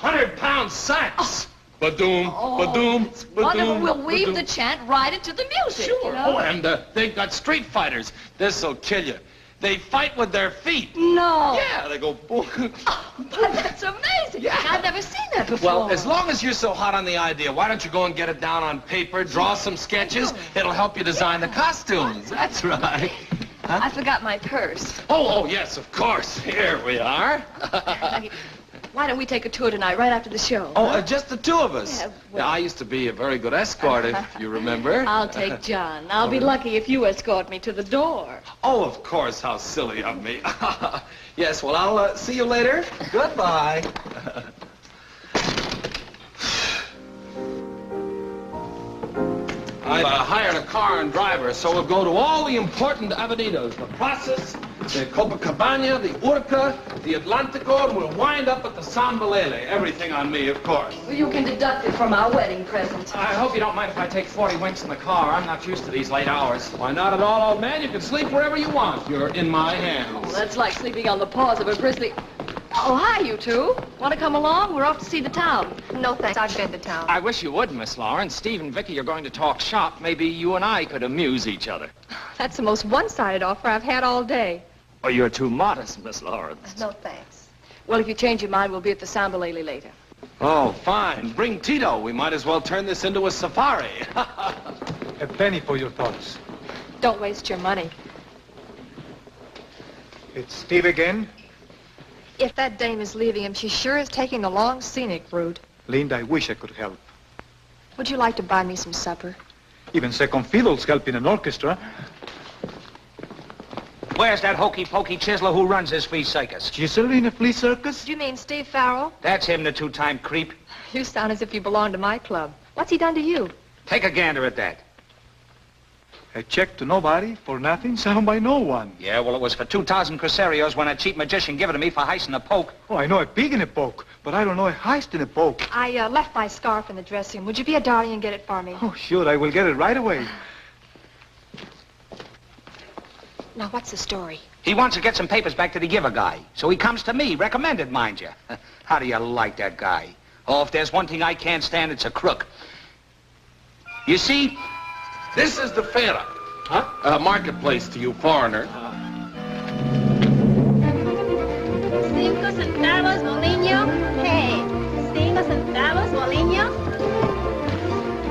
100-pound sacks. Ba-doom, ba-doom, Wonderful. We'll weave the chant right into the music. Sure. You know? Oh, and they've got street fighters. This'll kill you. They fight with their feet. No. Yeah, they go boom. Oh, but that's amazing. Yeah. I've never seen that before. Well, as long as you're so hot on the idea, why don't you go and get it down on paper, draw some sketches? It'll help you design the costumes. That's right. Huh? I forgot my purse. Oh, yes, of course. Here we are. Why don't we take a tour tonight, right after the show? Oh, just the two of us. Yeah, well... I used to be a very good escort, if you remember. I'll take John. I'll be lucky if you escort me to the door. Oh, of course. How silly of me. Yes, well, I'll see you later. Goodbye. I've hired a car and driver, so we'll go to all the important avenidas. The Plazas, the Copacabana, the Urca, the Atlantico, and we'll wind up at the Sambalele. Everything on me, of course. Well, you can deduct it from our wedding present. I hope you don't mind if I take 40 winks in the car. I'm not used to these late hours. Why not at all, old man? You can sleep wherever you want. You're in my hands. Well, that's like sleeping on the paws of a grizzly. Oh, hi, you two. Want to come along? We're off to see the town. No, thanks. I've been to town. I wish you would, Miss Lorens. Steve and Vicki are going to talk shop. Maybe you and I could amuse each other. That's the most one-sided offer I've had all day. Oh, you're too modest, Miss Lorens. No, thanks. Well, if you change your mind, we'll be at the Sambalele later. Oh, fine. Bring Tito. We might as well turn this into a safari. A penny for your thoughts. Don't waste your money. It's Steve again. If that dame is leaving him, she sure is taking the long scenic route. Linda, I wish I could help. Would you like to buy me some supper? Even second fiddles help in an orchestra. Where's that hokey-pokey chiseler who runs this flea circus? Chiseler in a flea circus? Do you mean Steve Farraugh? That's him, the two-time creep. You sound as if you belong to my club. What's he done to you? Take a gander at that. A check to nobody, for nothing, signed by no one. Yeah, well, it was for 2,000 crucerios when a cheap magician gave it to me for heisting a poke. Oh, I know a pig in a poke, but I don't know a heist in a poke. I left my scarf in the dressing room. Would you be a darling and get it for me? Oh, sure, I will get it right away. Now, what's the story? He wants to get some papers back to the giver guy. So he comes to me, recommended, mind you. How do you like that guy? Oh, if there's one thing I can't stand, it's a crook. You see, This is the Farraugh. Huh? Marketplace to you foreigners. 5 centavos, Molinho. Hey, 5 centavos, Molinho.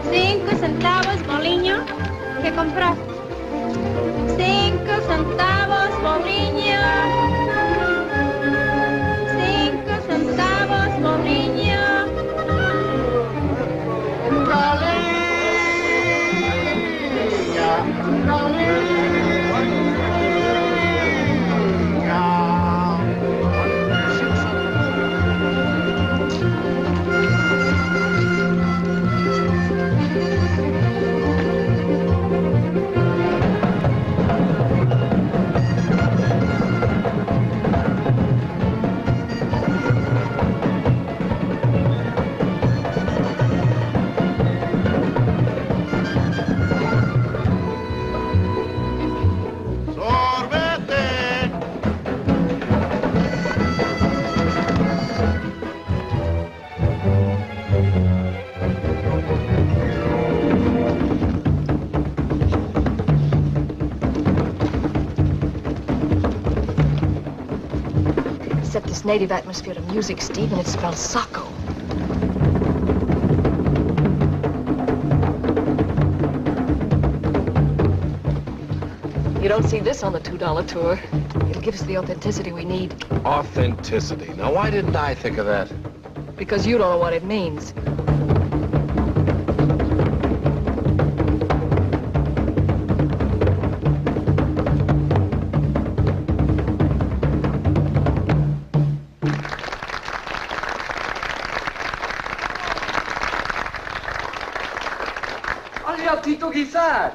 5 centavos, Molinho. ¿Qué compras? 5 centavos, Molinho. 5 centavos, Molinho. Except this native atmosphere of music, Steve, and it smells sacco. You don't see this on the $2 tour. It'll give us the authenticity we need. Authenticity. Now, why didn't I think of that? Because you don't know what it means. Tito Guízar.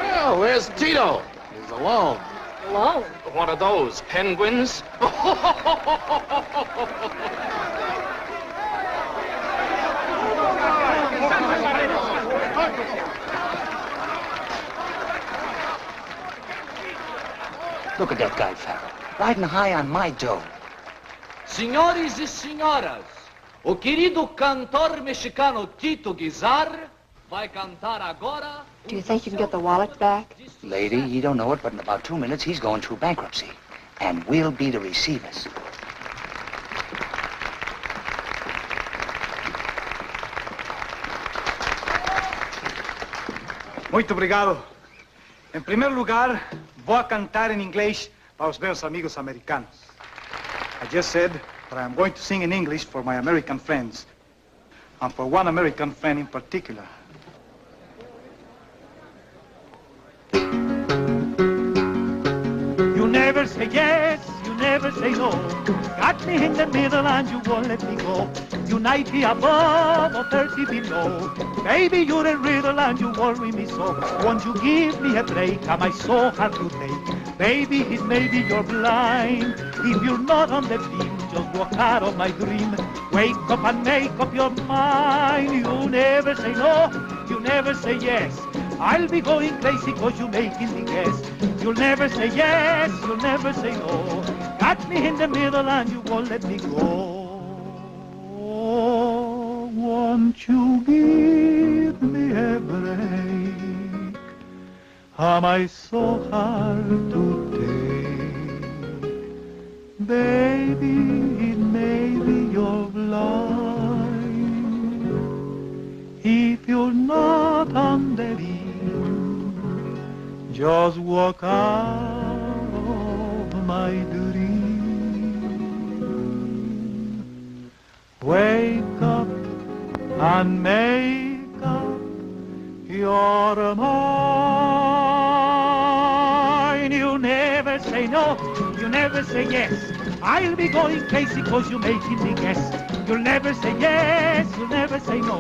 Well, where's Tito? He's alone. Alone? What are those, penguins? Look at that guy, Farraugh. Riding high on my dough. Senhores e senhoras, o querido cantor mexicano Tito Guízar vai cantar agora. Do you think you can get the wallet back? Lady, you don't know it, but in about 2 minutes, he's going through bankruptcy. And we'll be the receivers. Muito obrigado. En primer lugar, voy a cantar en inglés para los meus amigos americanos. I just said that I'm going to sing in English for my American friends, and for one American friend in particular. You never say yes, you never never say no. Got me in the middle and you won't let me go. You 90 above or 30 below. Baby, you're a riddle and you worry me so. Won't you give me a break? Am I so hard to take? Baby, it may be you're blind. If you're not on the beam, just walk out of my dream. Wake up and make up your mind. You never say no, you never say yes. I'll be going crazy cause you're making me guess. You'll never say yes, you'll never say no. Got me in the middle and you won't let me go. Won't you give me a break? Am I so hard to take? Baby, it may be you're blind. If you're not on the beam, just walk out of my dream. Wake up and make up your mind. You never say no, you never say yes. I'll be going crazy cause you're making me guess. You'll never say yes, you'll never say no.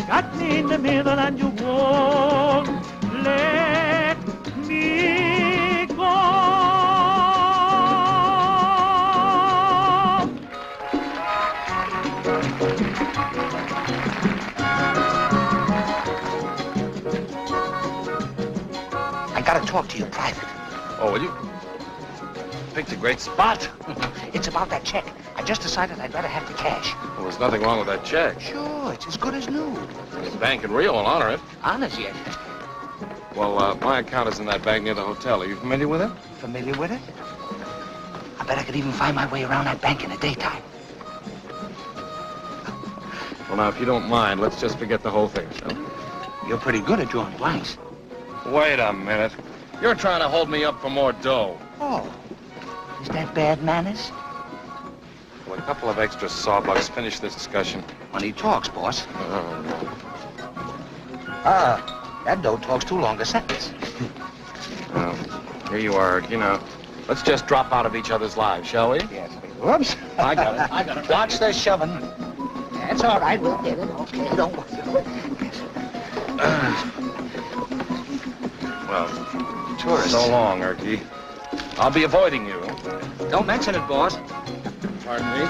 Got me in the middle and you won't let me go. I gotta talk to you private. Oh, will you? Picked a great spot. It's about that check. I just decided I'd rather have the cash. Well, there's nothing wrong with that check. Sure, it's as good as new. The bank in Rio will honor it. Honors yet? Well, my account is in that bank near the hotel. Are you familiar with it? Familiar with it? I bet I could even find my way around that bank in the daytime. Well, now, if you don't mind, let's just forget the whole thing, shall we? You're pretty good at drawing blanks. Wait a minute. You're trying to hold me up for more dough. Oh. Is that bad manners? Well, a couple of extra sawbucks finish this discussion. When he talks, boss. Oh, That dough talks too long a sentence. Well, here you are, you know. Let's just drop out of each other's lives, shall we? Yes. Whoops. I got it. Watch the shoving. That's all right. We'll get it. Okay, don't worry. Well, tourist. So long, Irikie. I'll be avoiding you. Don't mention it, boss. Pardon me?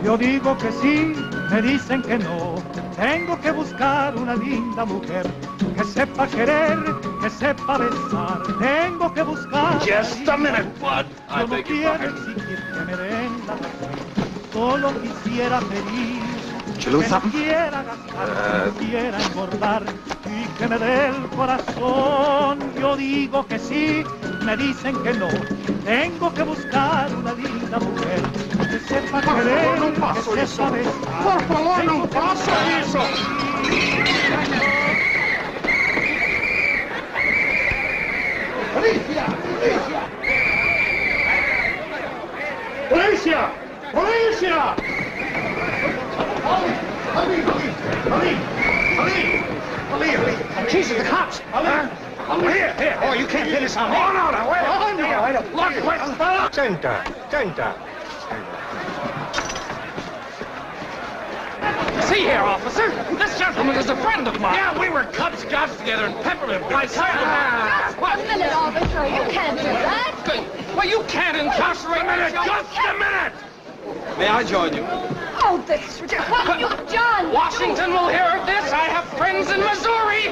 Yo digo que sí, me dicen que no. Tengo que buscar una linda mujer que sepa querer, que sepa besar. Tengo que buscar. Just a minute, bud. I beg your pardon. Que me den la razón. Solo quisiera pedir. Did you lose something? Que quiera gastar, que quiera engordar y que me dé el corazón. Yo digo que sí, me dicen que no. Tengo que buscar una linda mujer que sepa querer, que sepa besar. Por favor, no pasa eso. ¡Policía! ¡Policía! ¡Policía! Ali! Jesus, the cops! Here! Oh, you can't pin this on me. Oh, no, wait! Oh, no, Look, fella! Center. See here, officer. This gentleman is a friend of mine. Yeah, we were Cub Scouts together in Peppermint. What? A minute, officer. You can't do that. Well, you can't incarcerate me. Just a minute! May I join you? Oh, this is ridiculous. What have you done? Washington will hear of this. I have friends in Missouri.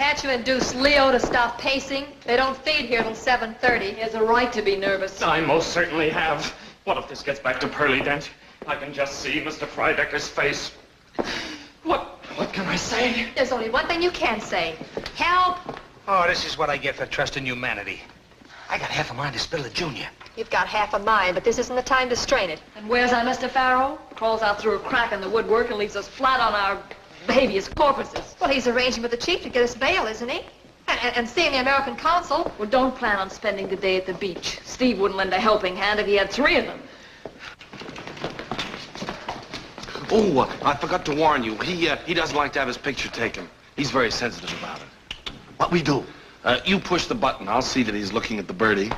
Can't you induce Leo to stop pacing? They don't feed here till 7:30. He has a right to be nervous. I most certainly have. What if this gets back to Pearly Dent? I can just see Mr. Freidecker's face. What can I say? There's only one thing you can say. Help! Oh, this is what I get for trusting humanity. I got half a mind to spill the Junior. You've got half a mind, but this isn't the time to strain it. And where's our Mr. Farraugh? Crawls out through a crack in the woodwork and leaves us flat on our habeas corpuses. Well, he's arranging with the chief to get us bail, isn't he? And seeing the American consul. Well, don't plan on spending the day at the beach. Steve wouldn't lend a helping hand if he had 3 of them. Oh, I forgot to warn you. He doesn't like to have his picture taken. He's very sensitive about it. What we do? You push the button. I'll see that he's looking at the birdie.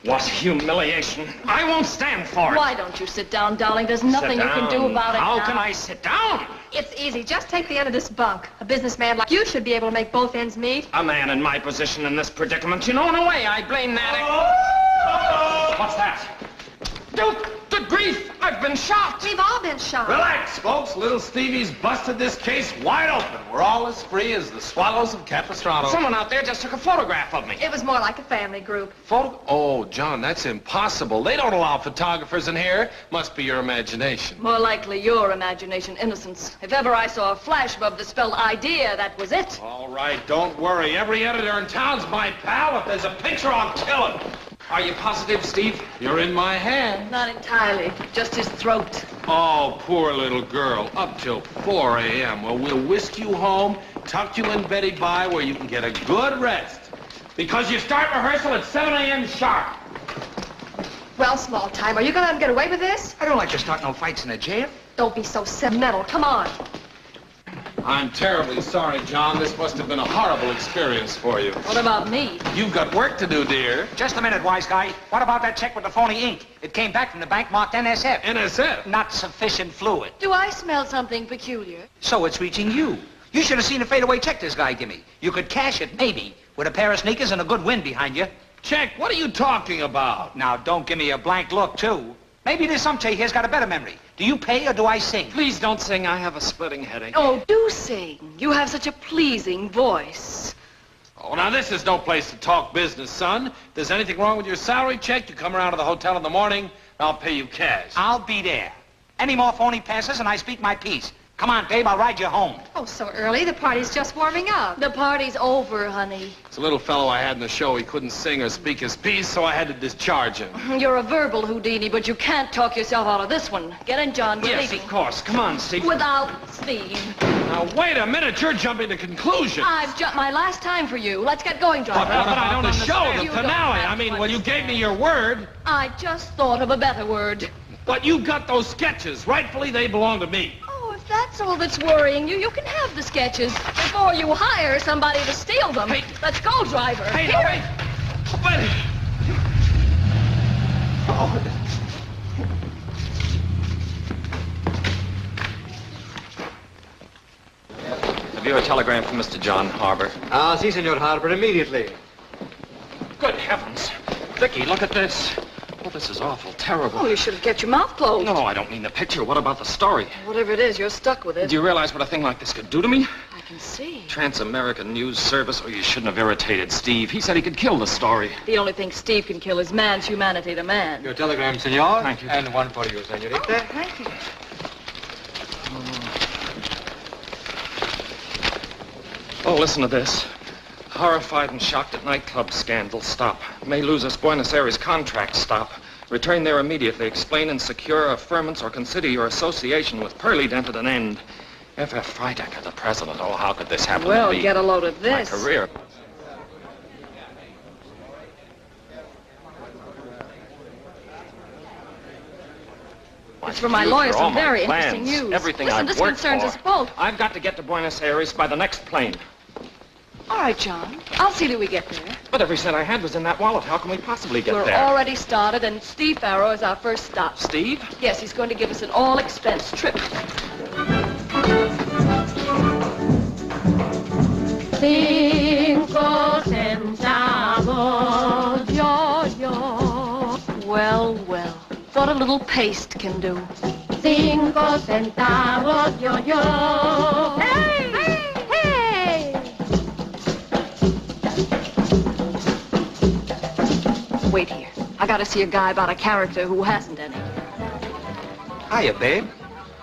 What humiliation. I won't stand for it. Why don't you sit down, darling? There's nothing you can do about it How now. can I sit down? It's easy. Just take the end of this bunk. A businessman like you should be able to make both ends meet. A man in my position in this predicament. You know, in a way, I blame that. What's that? Duke, good grief! I've been shot. We've all been shot. Relax, folks. Little Stevie's busted this case wide open. We're all as free as the swallows of Capistrano. Someone out there just took a photograph of me. It was more like a family group. Oh, John, that's impossible. They don't allow photographers in here. Must be your imagination. More likely your imagination, innocence. If ever I saw a flash above the spelled idea, that was it. All right, don't worry. Every editor in town's my pal. If there's a picture, I'll kill him. Are you positive, Steve? You're in my hand. Not entirely. Just his throat. Oh, poor little girl. Up till 4 a.m. Well, we'll whisk you home, tuck you in Betty Bye where you can get a good rest. Because you start rehearsal at 7 a.m. sharp. Well, small time, are you gonna get away with this? I don't like to start no fights in the jail. Don't be so sentimental. Come on. I'm terribly sorry, John. This must have been a horrible experience for you. What about me? You've got work to do, dear. Just a minute, wise guy. What about that check with the phony ink? It came back from the bank marked NSF. NSF? Not sufficient fluid. Do I smell something peculiar? So it's reaching you. You should have seen the fadeaway check this guy give me. You could cash it, maybe, with a pair of sneakers and a good wind behind you. Check? What are you talking about? Now, don't give me a blank look, too. Maybe this Umche here's got a better memory. Do you pay or do I sing? Please don't sing. I have a splitting headache. Oh, do sing. You have such a pleasing voice. Oh, now this is no place to talk business, son. If there's anything wrong with your salary check, you come around to the hotel in the morning, I'll pay you cash. I'll be there. Any more phony passes and I speak my piece. Come on, babe, I'll ride you home. Oh, so early? The party's just warming up. The party's over, honey. It's a little fellow I had in the show. He couldn't sing or speak his piece, so I had to discharge him. You're a verbal Houdini, but you can't talk yourself out of this one. Get in, John. We're Yes, leaving. of course. Come on, Steve. Without Steve. Now, wait a minute. You're jumping to conclusions. I've jumped my last time for you. Let's get going, driver. But I don't understand. show, the You don't finale. have I mean, to well, you gave me your word. I just thought of a better word. But you got those sketches. Rightfully, they belong to me. Oh, if that's all that's worrying you, you can have the sketches before you hire somebody to steal them. Hey. Let's go, driver. Hey, Here. no, wait. Wait. Oh. Have you a telegram from Mr. John Habour? Ah, si, Senor Habour, immediately. Good heavens. Vicki, look at this. Oh, this is awful, terrible. Oh, you should have kept your mouth closed. No, I don't mean the picture. What about the story? Whatever it is, you're stuck with it. Do you realize what a thing like this could do to me? I can see. Trans-American News Service. Oh, you shouldn't have irritated Steve. He said he could kill the story. The only thing Steve can kill is man's humanity to man. Your telegram, Senor. Thank you. And one for you, Senorita. Oh, thank you. Oh, listen to this. Horrified and shocked at nightclub scandal. Stop. May lose us Buenos Aires contract. Stop. Return there immediately. Explain and secure affirmance or consider your association with Pearly Dent at an end. F.F. Freidecke, the president. Oh, how could this happen Well, to me? get a load of this. My career. It's for my lawyers. All Some my very plans, interesting news. Everything Listen, I've this worked concerns for. us both. I've got to get to Buenos Aires by the next plane. All right, John. I'll see that we get there. But every cent I had was in that wallet. How can we possibly get We're there? already started, and Steve Farraugh is our first stop. Steve? Yes, he's going to give us an all-expense trip. Cinco centavos, yo. Well, well. What a little paste can do. Cinco centavos, yo. Hey! Hey! Hey! I gotta see a guy about a character who hasn't any. Hiya, babe.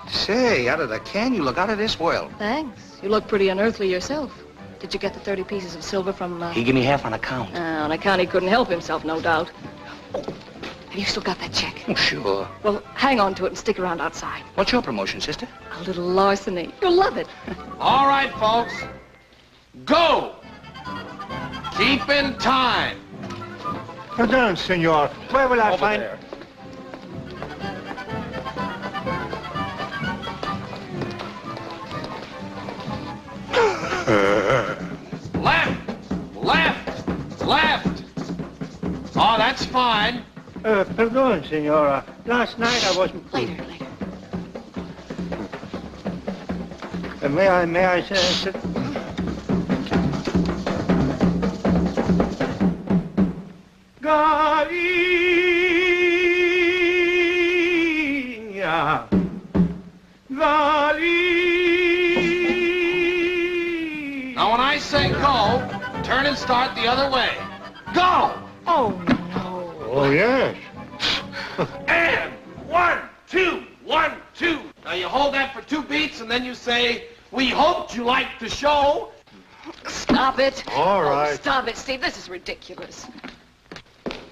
Say, out of the can, you look out of this world. Thanks. You look pretty unearthly yourself. Did you get the 30 pieces of silver from, He gave me half on account. On account he couldn't help himself, no doubt. Oh, have you still got that check? Oh, sure. Well, hang on to it and stick around outside. What's your promotion, sister? A little larceny. You'll love it. All right, folks. Go! Keep in time. Pardon, senor. Where will I Over find... there. Left! Oh, that's fine. Pardon, senora. Last night I was... Later. May I say... Galinha, Galinha. Now, when I say go, turn and start the other way. Go! Oh, no. Oh, yes. And 1, 2, 1, 2. Now, you hold that for 2 beats, and then you say, we hoped you liked the show. Stop it. All right. Oh, stop it, Steve. This is ridiculous.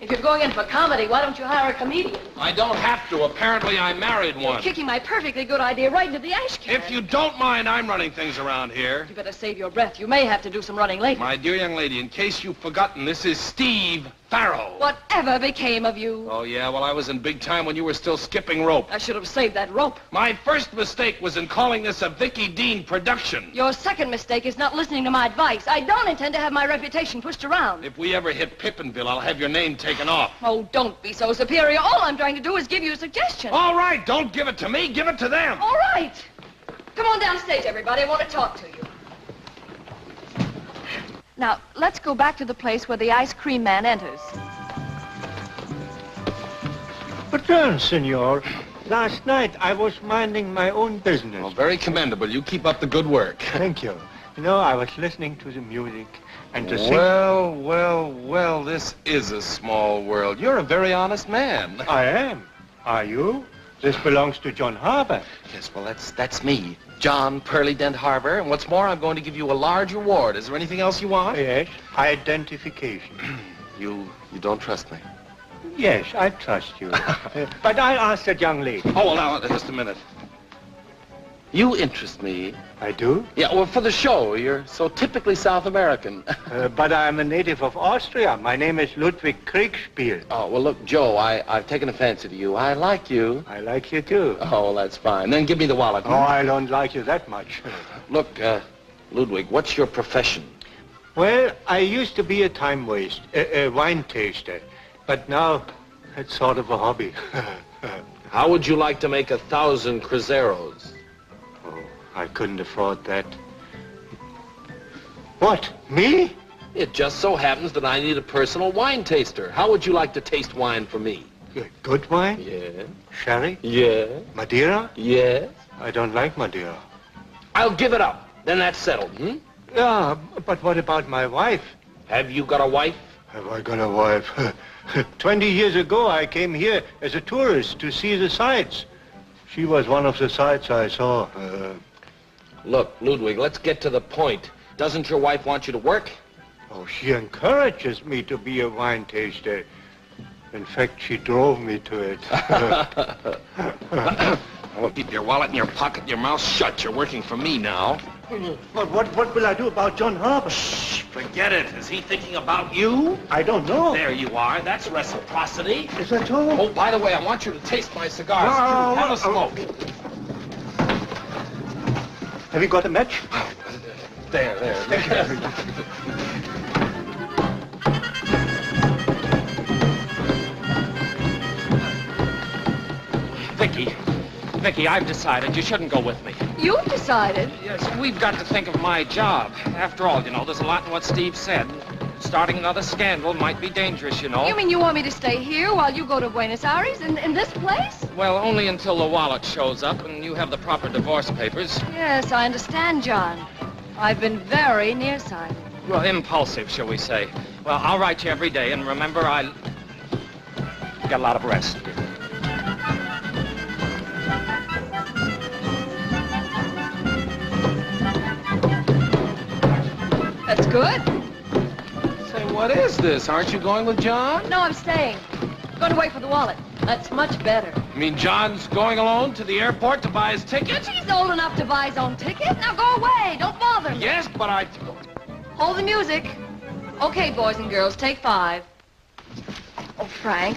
If you're going in for comedy, why don't you hire a comedian? I don't have to. Apparently, I married You're one. kicking my perfectly good idea right into the ash can. If you don't mind, I'm running things around here. You better save your breath. You may have to do some running later. My dear young lady, in case you've forgotten, this is Steve Farraugh. Whatever became of you? Oh, yeah? Well, I was in big time when you were still skipping rope. I should have saved that rope. My first mistake was in calling this a Vicki Dean production. Your second mistake is not listening to my advice. I don't intend to have my reputation pushed around. If we ever hit Pippinville, I'll have your name taken off. Oh, don't be so superior. All I'm trying to do is give you a suggestion. All right, don't give it to me. Give it to them. All right. Come on downstage, everybody. I want to talk to you. Now, let's go back to the place where the ice cream man enters. Pardon, senor. Last night I was minding my own business. Well, very commendable. You keep up the good work. Thank you. You know, I was listening to the music and to sing... Well, this is a small world. You're a very honest man. I am. Are you? This belongs to John Habour. Yes, well, that's me. John Pearly Dent Harbour. And what's more, I'm going to give you a large reward. Is there anything else you want? Yes, identification. You don't trust me? Yes, I trust you. But I'll ask that young lady. Oh, well, now, just a minute. You interest me. I do? Yeah, well, for the show. You're so typically South American. But I'm a native of Austria. My name is Ludwig Kriegspiel. Oh, well, look, Joe, I've taken a fancy to you. I like you. I like you, too. Oh, well, that's fine. Then give me the wallet. Oh, I don't like you that much. Look, Ludwig, what's your profession? Well, I used to be a time waste, a wine taster. But now, it's sort of a hobby. How would you like to make 1,000 cruzeros? Oh, I couldn't afford that. What, me? It just so happens that I need a personal wine taster. How would you like to taste wine for me? Good wine? Yeah. Sherry? Yeah. Madeira? Yeah. I don't like Madeira. I'll give it up. Then that's settled, Yeah, but what about my wife? Have you got a wife? Have I got a wife? 20 years ago, I came here as a tourist to see the sights. She was one of the sights I saw. Look, Ludwig, let's get to the point. Doesn't your wife want you to work? Oh, she encourages me to be a wine taster. In fact, she drove me to it. Well, keep your wallet in your pocket and your mouth shut. You're working for me now. But what will I do about John Habour? Shh, forget it. Is he thinking about you? I don't know. There you are. That's reciprocity. Is that all? Oh, by the way, I want you to taste my cigars. No, Have a smoke. Have you got a match? There. Vicki, I've decided you shouldn't go with me. You've decided? Yes, we've got to think of my job. After all, there's a lot in what Steve said. Starting another scandal might be dangerous, You mean you want me to stay here while you go to Buenos Aires, in this place? Well, only until the wallet shows up and you have the proper divorce papers. Yes, I understand, John. I've been very nearsighted. Well, impulsive, shall we say. Well, I'll write you every day, and remember, get a lot of rest. That's good. Say, what is this? Aren't you going with John? No, I'm staying. Going to wait for the wallet. That's much better. You mean John's going alone to the airport to buy his ticket? He's old enough to buy his own ticket. Now go away. Don't bother me. Yes, but I... Hold the music. Okay, boys and girls, take 5. Oh, Frank,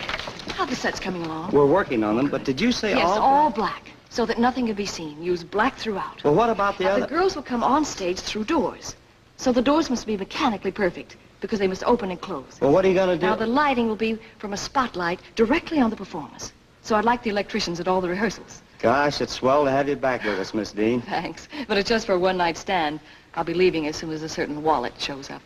how the set's coming along? We're working on them, but did you say Yes, all... all black, so that nothing can be seen. Use black throughout. Well, what about the Now, other... the girls will come on stage through doors. So the doors must be mechanically perfect, because they must open and close. Well, what are you going to do? Now, the lighting will be from a spotlight directly on the performers. So I'd like the electricians at all the rehearsals. Gosh, it's swell to have you back with us, Miss Dean. Thanks. But it's just for a one-night stand. I'll be leaving as soon as a certain wallet shows up.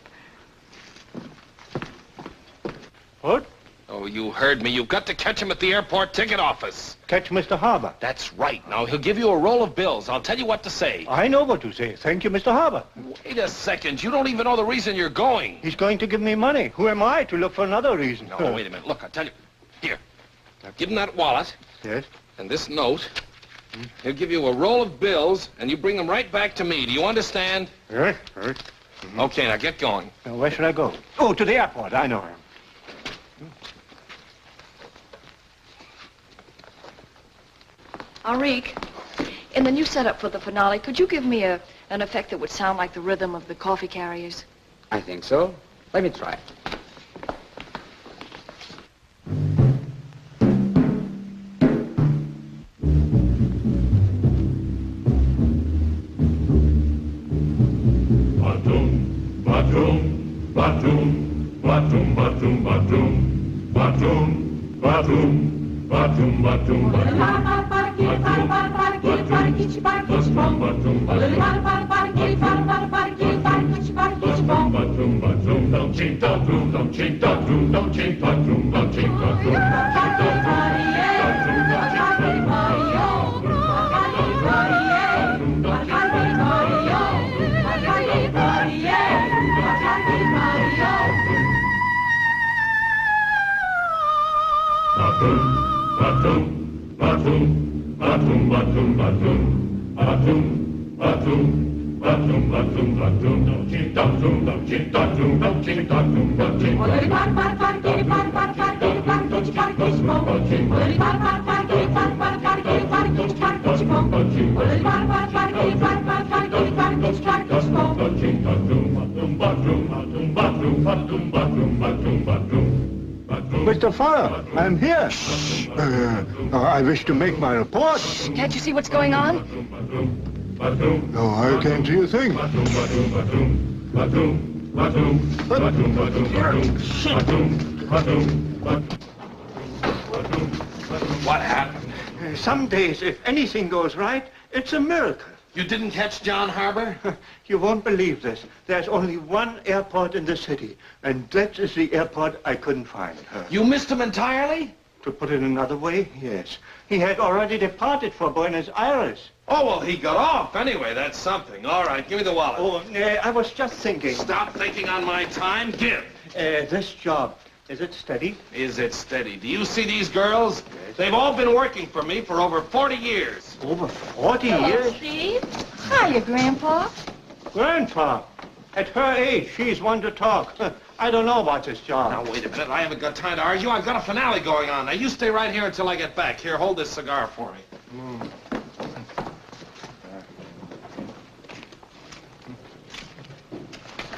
What? Oh, you heard me. You've got to catch him at the airport ticket office. Catch Mr. Habour. That's right. Now, he'll give you a roll of bills. I'll tell you what to say. I know what to say. Thank you, Mr. Habour. Wait a second. You don't even know the reason you're going. He's going to give me money. Who am I to look for another reason? No, wait a minute. Look, I'll tell you. Here. Now, give him that wallet. Yes? And this note. He'll give you a roll of bills, and you bring them right back to me. Do you understand? Yes, yes. Okay, now get going. Now, where should I go? Oh, to the airport. I know him. Enric, in the new setup for the finale, could you give me an effect that would sound like the rhythm of the coffee carriers? I think so. Let me try. Batum, batum, batum, batum, batum, batum, batum, batum, batum, batum, batum. Mr. Farraugh, I'm here. I wish to make my report. Can't you see what's going on? No, I can't see a thing. What happened? Some days, if anything goes right, it's a miracle. You didn't catch John Habour? You won't believe this. There's only one airport in the city, and that is the airport I couldn't find. You missed him entirely? To put it another way, yes. He had already departed for Buenos Aires. Oh, well, he got off anyway. That's something. All right, give me the wallet. Oh, I was just thinking. Stop thinking on my time. Give. This job, is it steady? Is it steady? Do you see these girls? Yes. They've all been working for me for over 40 years. Over 40 Hello, years? Steve. Hiya, Grandpa. Grandpa. At her age, she's one to talk. I don't know about this job. Now, wait a minute. I haven't got time to argue. I've got a finale going on. Now, you stay right here until I get back. Here, hold this cigar for me.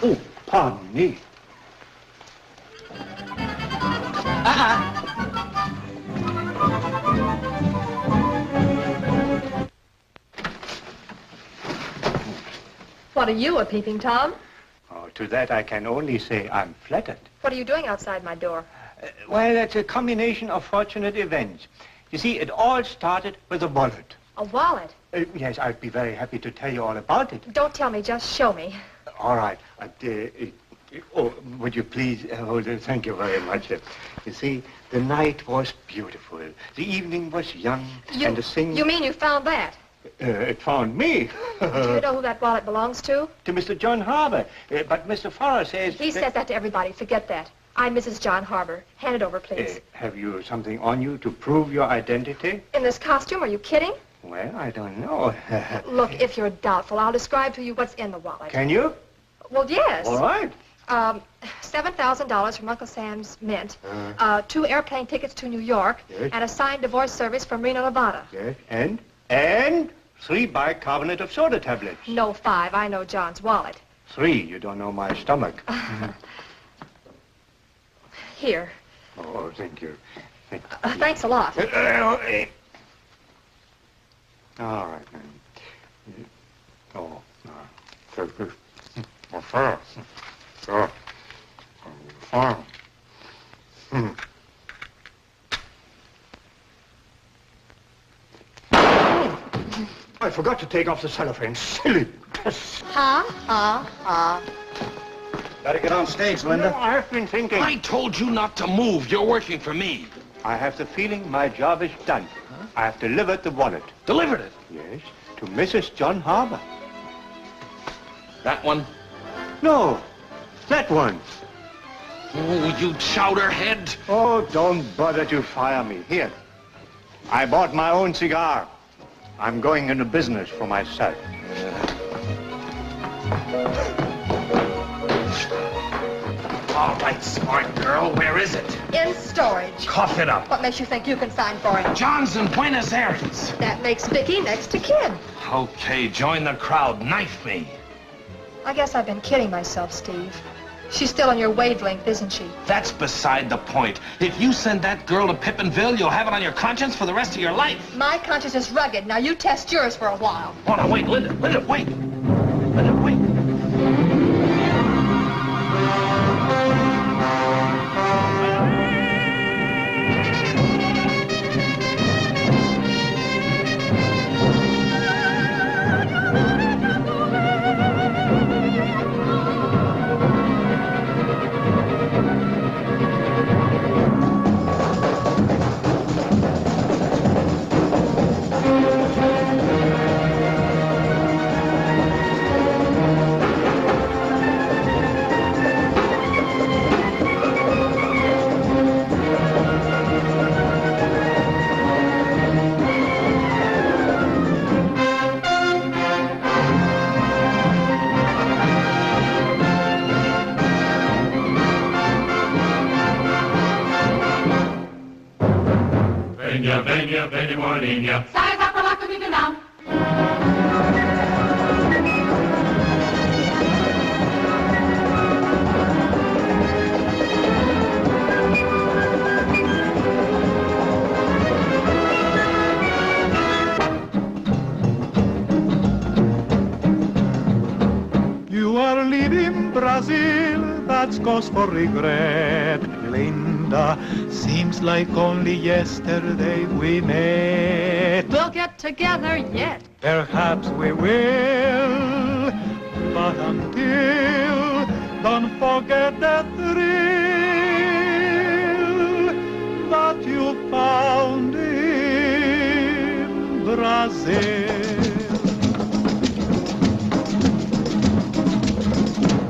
Oh, pardon me. What are you, a peeping Tom? Oh, to that I can only say I'm flattered. What are you doing outside my door? Well, it's a combination of fortunate events. You see, it all started with a wallet. A wallet? Yes, I'd be very happy to tell you all about it. Don't tell me, just show me. All right. Oh, would you please hold it? Thank you very much. You see, the night was beautiful. The evening was young, and the thing... You mean you found that? It found me. Do you know who that wallet belongs to? To Mr. John Habour. But Mr. Farraugh says... He says that to everybody. Forget that. I'm Mrs. John Habour. Hand it over, please. Have you something on you to prove your identity? In this costume, are you kidding? Well, I don't know. Look, if you're doubtful, I'll describe to you what's in the wallet. Can you? Well, yes. All right. $7,000 from Uncle Sam's mint, 2 airplane tickets to New York, Yes. and a signed divorce service from Reno, Nevada. Yes, and 3 bicarbonate of soda tablets. No, 5. I know John's wallet. 3, you don't know my stomach. Here. Oh, thank you. Thanks a lot. All right, then. Oh, I forgot to take off the cellophane. Silly pest. Better get on stage, Linda. No, I've been thinking. I told you not to move. You're working for me. I have the feeling my job is done. I have delivered the wallet. Delivered it? Yes, to Mrs. John Habour. That one? No, that one. Oh, you chowderhead. Oh, don't bother to fire me. Here, I bought my own cigar. I'm going into business for myself. All right, smart girl, where is it? In storage. Cough it up. What makes you think you can sign for it? John's in Buenos Aires. That makes Vicki next to Kid. Okay, join the crowd. Knife me. I guess I've been kidding myself, Steve. She's still on your wavelength, isn't she? That's beside the point. If you send that girl to Pippinville, you'll have it on your conscience for the rest of your life. My conscience is rugged. Now you test yours for a while. Oh, no, wait, Linda, wait. Linda, wait. Venha, venha, morinha. Sai cá pra lá comigo não. You are leaving Brazil, that's cause for regret, Linda. Seems like only yesterday we met. We'll get together yet. Perhaps we will, but until, don't forget the thrill that you found in Brazil.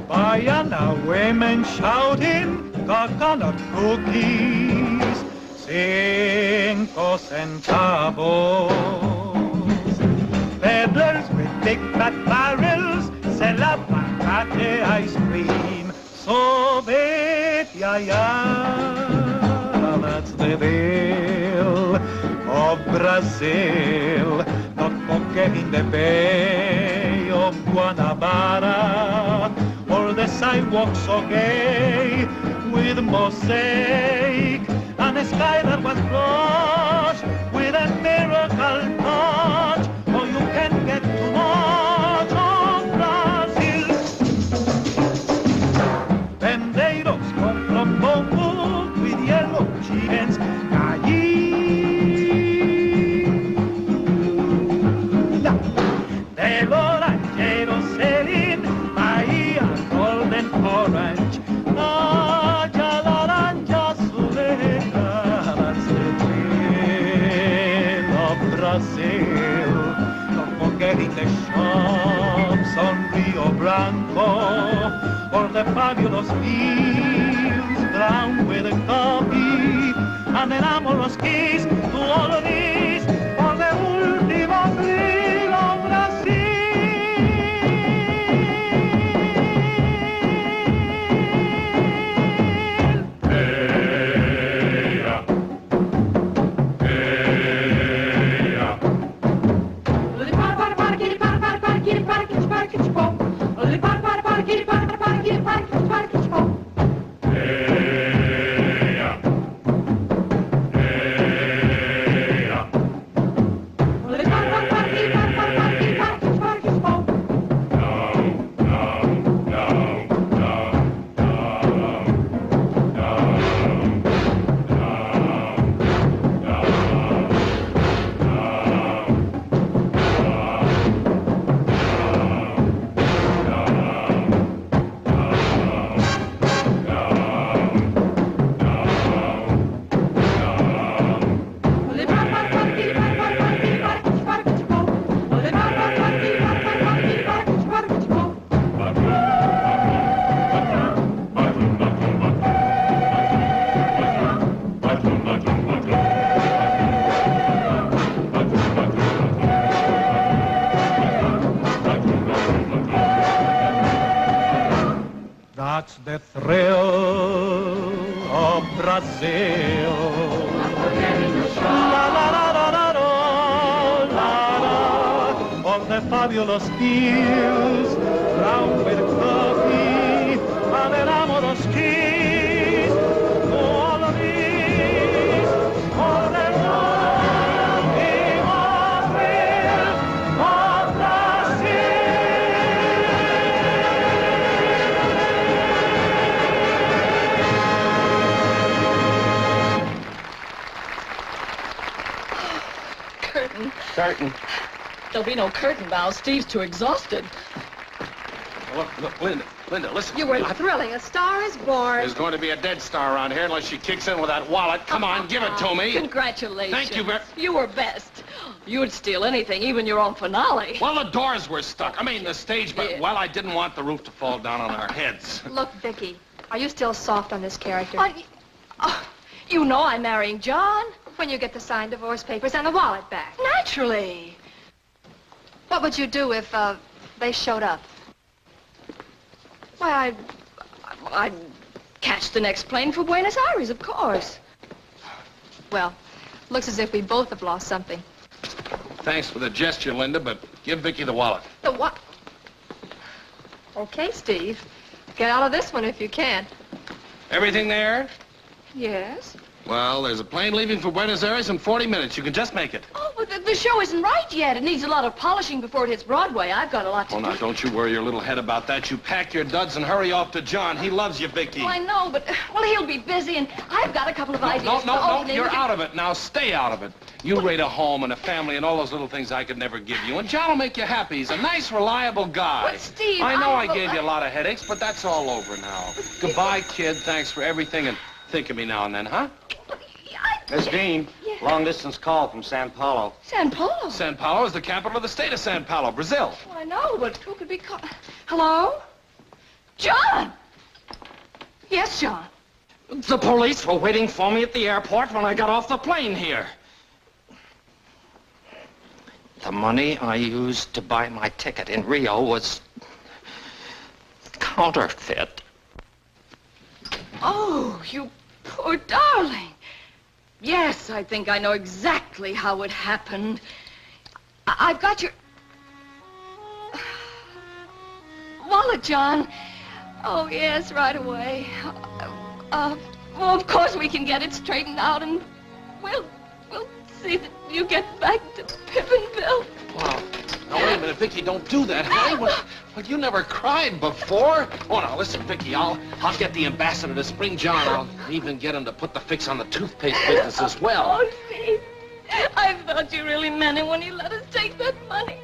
Baiana women shouting coconut cookies, 5 centavos. Peddlers with big fat barrels sell abacate ice cream. So vete allá, that's the bill of Brazil. Not forget in the Bay of Guanabara, or the sidewalks so gay with mosaic and a sky that was flushed with a miracle touch. Oh, you can't get too much of Brazil. Bandeiros come from Bongo with yellow chickens. Gallina. The Lorangeros selling Bahia golden orange. Brazil, don't forget in the shops on Rio Branco, or the fabulous fields round with a coffee, and then amorous kiss to all of these for the último thrill of Brazil. That's the thrill of Brazil. La la la la la la la, of the fabulous fields, round with coffee and an amorous kiss. All of these, all the último thrill of Brazil. Curtain. There'll be no curtain bow. Steve's too exhausted. Look, Linda, listen. You were thrilling. A star is born. There's going to be a dead star around here unless she kicks in with that wallet. Come on, give it to me. Congratulations. Thank you very... You were best. You would steal anything, even your own finale. Well, the doors were stuck. I mean, the stage, but, well, I didn't want the roof to fall down on our heads. Look, Vicki, are you still soft on this character? You know I'm marrying John. When you get the signed divorce papers and the wallet back. Naturally. What would you do if, they showed up? Why, I'd catch the next plane for Buenos Aires, of course. Well, looks as if we both have lost something. Thanks for the gesture, Linda, but give Vicki the wallet. The what? Okay, Steve. Get out of this one if you can. Everything there? Yes. Well, there's a plane leaving for Buenos Aires in 40 minutes. You can just make it. Oh, but the show isn't right yet. It needs a lot of polishing before it hits Broadway. I've got a lot to do. Now, don't you worry your little head about that. You pack your duds and hurry off to John. He loves you, Vicki. Well, I know, but, well, he'll be busy, and I've got a couple of ideas. No, you're out of it. Now, stay out of it. You rate a home and a family and all those little things I could never give you, and John will make you happy. He's a nice, reliable guy. But, Steve, I know I gave you a lot of headaches, but that's all over now. Goodbye, kid. Thanks for everything, and think of me now and then, huh? Miss Dean, long-distance call from Sao Paulo. Sao Paulo? Sao Paulo is the capital of the state of Sao Paulo, Brazil. Well, I know, but who could be called? Hello? John! Yes, John. The police were waiting for me at the airport when I got off the plane here. The money I used to buy my ticket in Rio was counterfeit. Oh, you poor darling. Yes, I think I know exactly how it happened. I've got your... wallet, John. Oh, yes, right away. Well, of course we can get it straightened out, and we'll see that you get back to Pippinville. Wow. Now, wait a minute, Vicki, don't do that, honey. Well, you never cried before. Oh, now, listen, Vicki, I'll get the ambassador to spring John. I'll even get him to put the fix on the toothpaste business as well. Oh, Steve, I thought you really meant it when you let us take that money.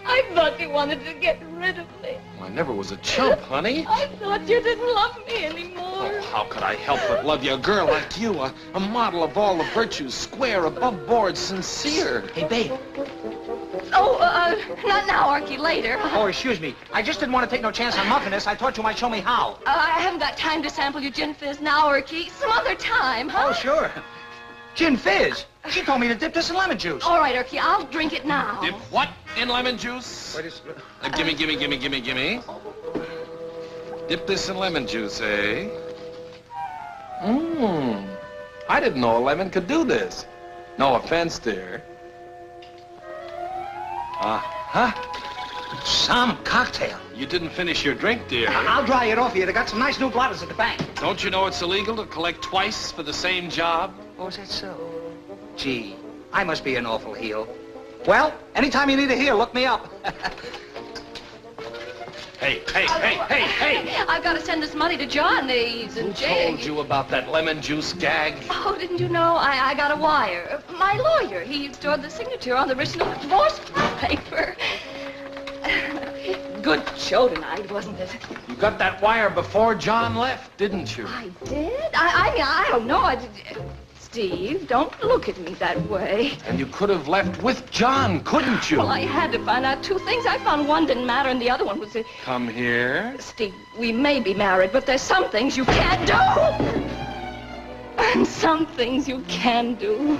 I thought you wanted to get rid of me. Well, I never was a chump, honey. I thought you didn't love me anymore. Oh, how could I help but love you? A girl like you, a model of all the virtues, square, above board, sincere. Hey, babe. Oh, not now, Arkie, later. Oh, excuse me. I just didn't want to take no chance on muffing this. I thought you might show me how. I haven't got time to sample your gin fizz now, Arkie. Some other time, huh? Oh, sure. Gin fizz? She told me to dip this in lemon juice. All right, Arkie, I'll drink it now. Dip what in lemon juice? Gimme. Dip this in lemon juice, eh? I didn't know a lemon could do this. No offense, dear. Some cocktail. You didn't finish your drink, dear. I'll dry it off here. They got some nice new blotters at the bank. Don't you know it's illegal to collect twice for the same job? Oh, is that so? Gee, I must be an awful heel. Well, anytime you need a heel, look me up. Hey. I've got to send this money to Johnny's and Jay. Who told you about that lemon juice gag? Oh, didn't you know? I got a wire. My lawyer, he stored the signature on the original divorce paper. Good show tonight, wasn't it? You got that wire before John left, didn't you? I did? I don't know. Steve, don't look at me that way. And you could have left with John, couldn't you? Well, I had to find out two things. I found one didn't matter and the other one was... Come here. Steve, we may be married, but there's some things you can't do. And some things you can do.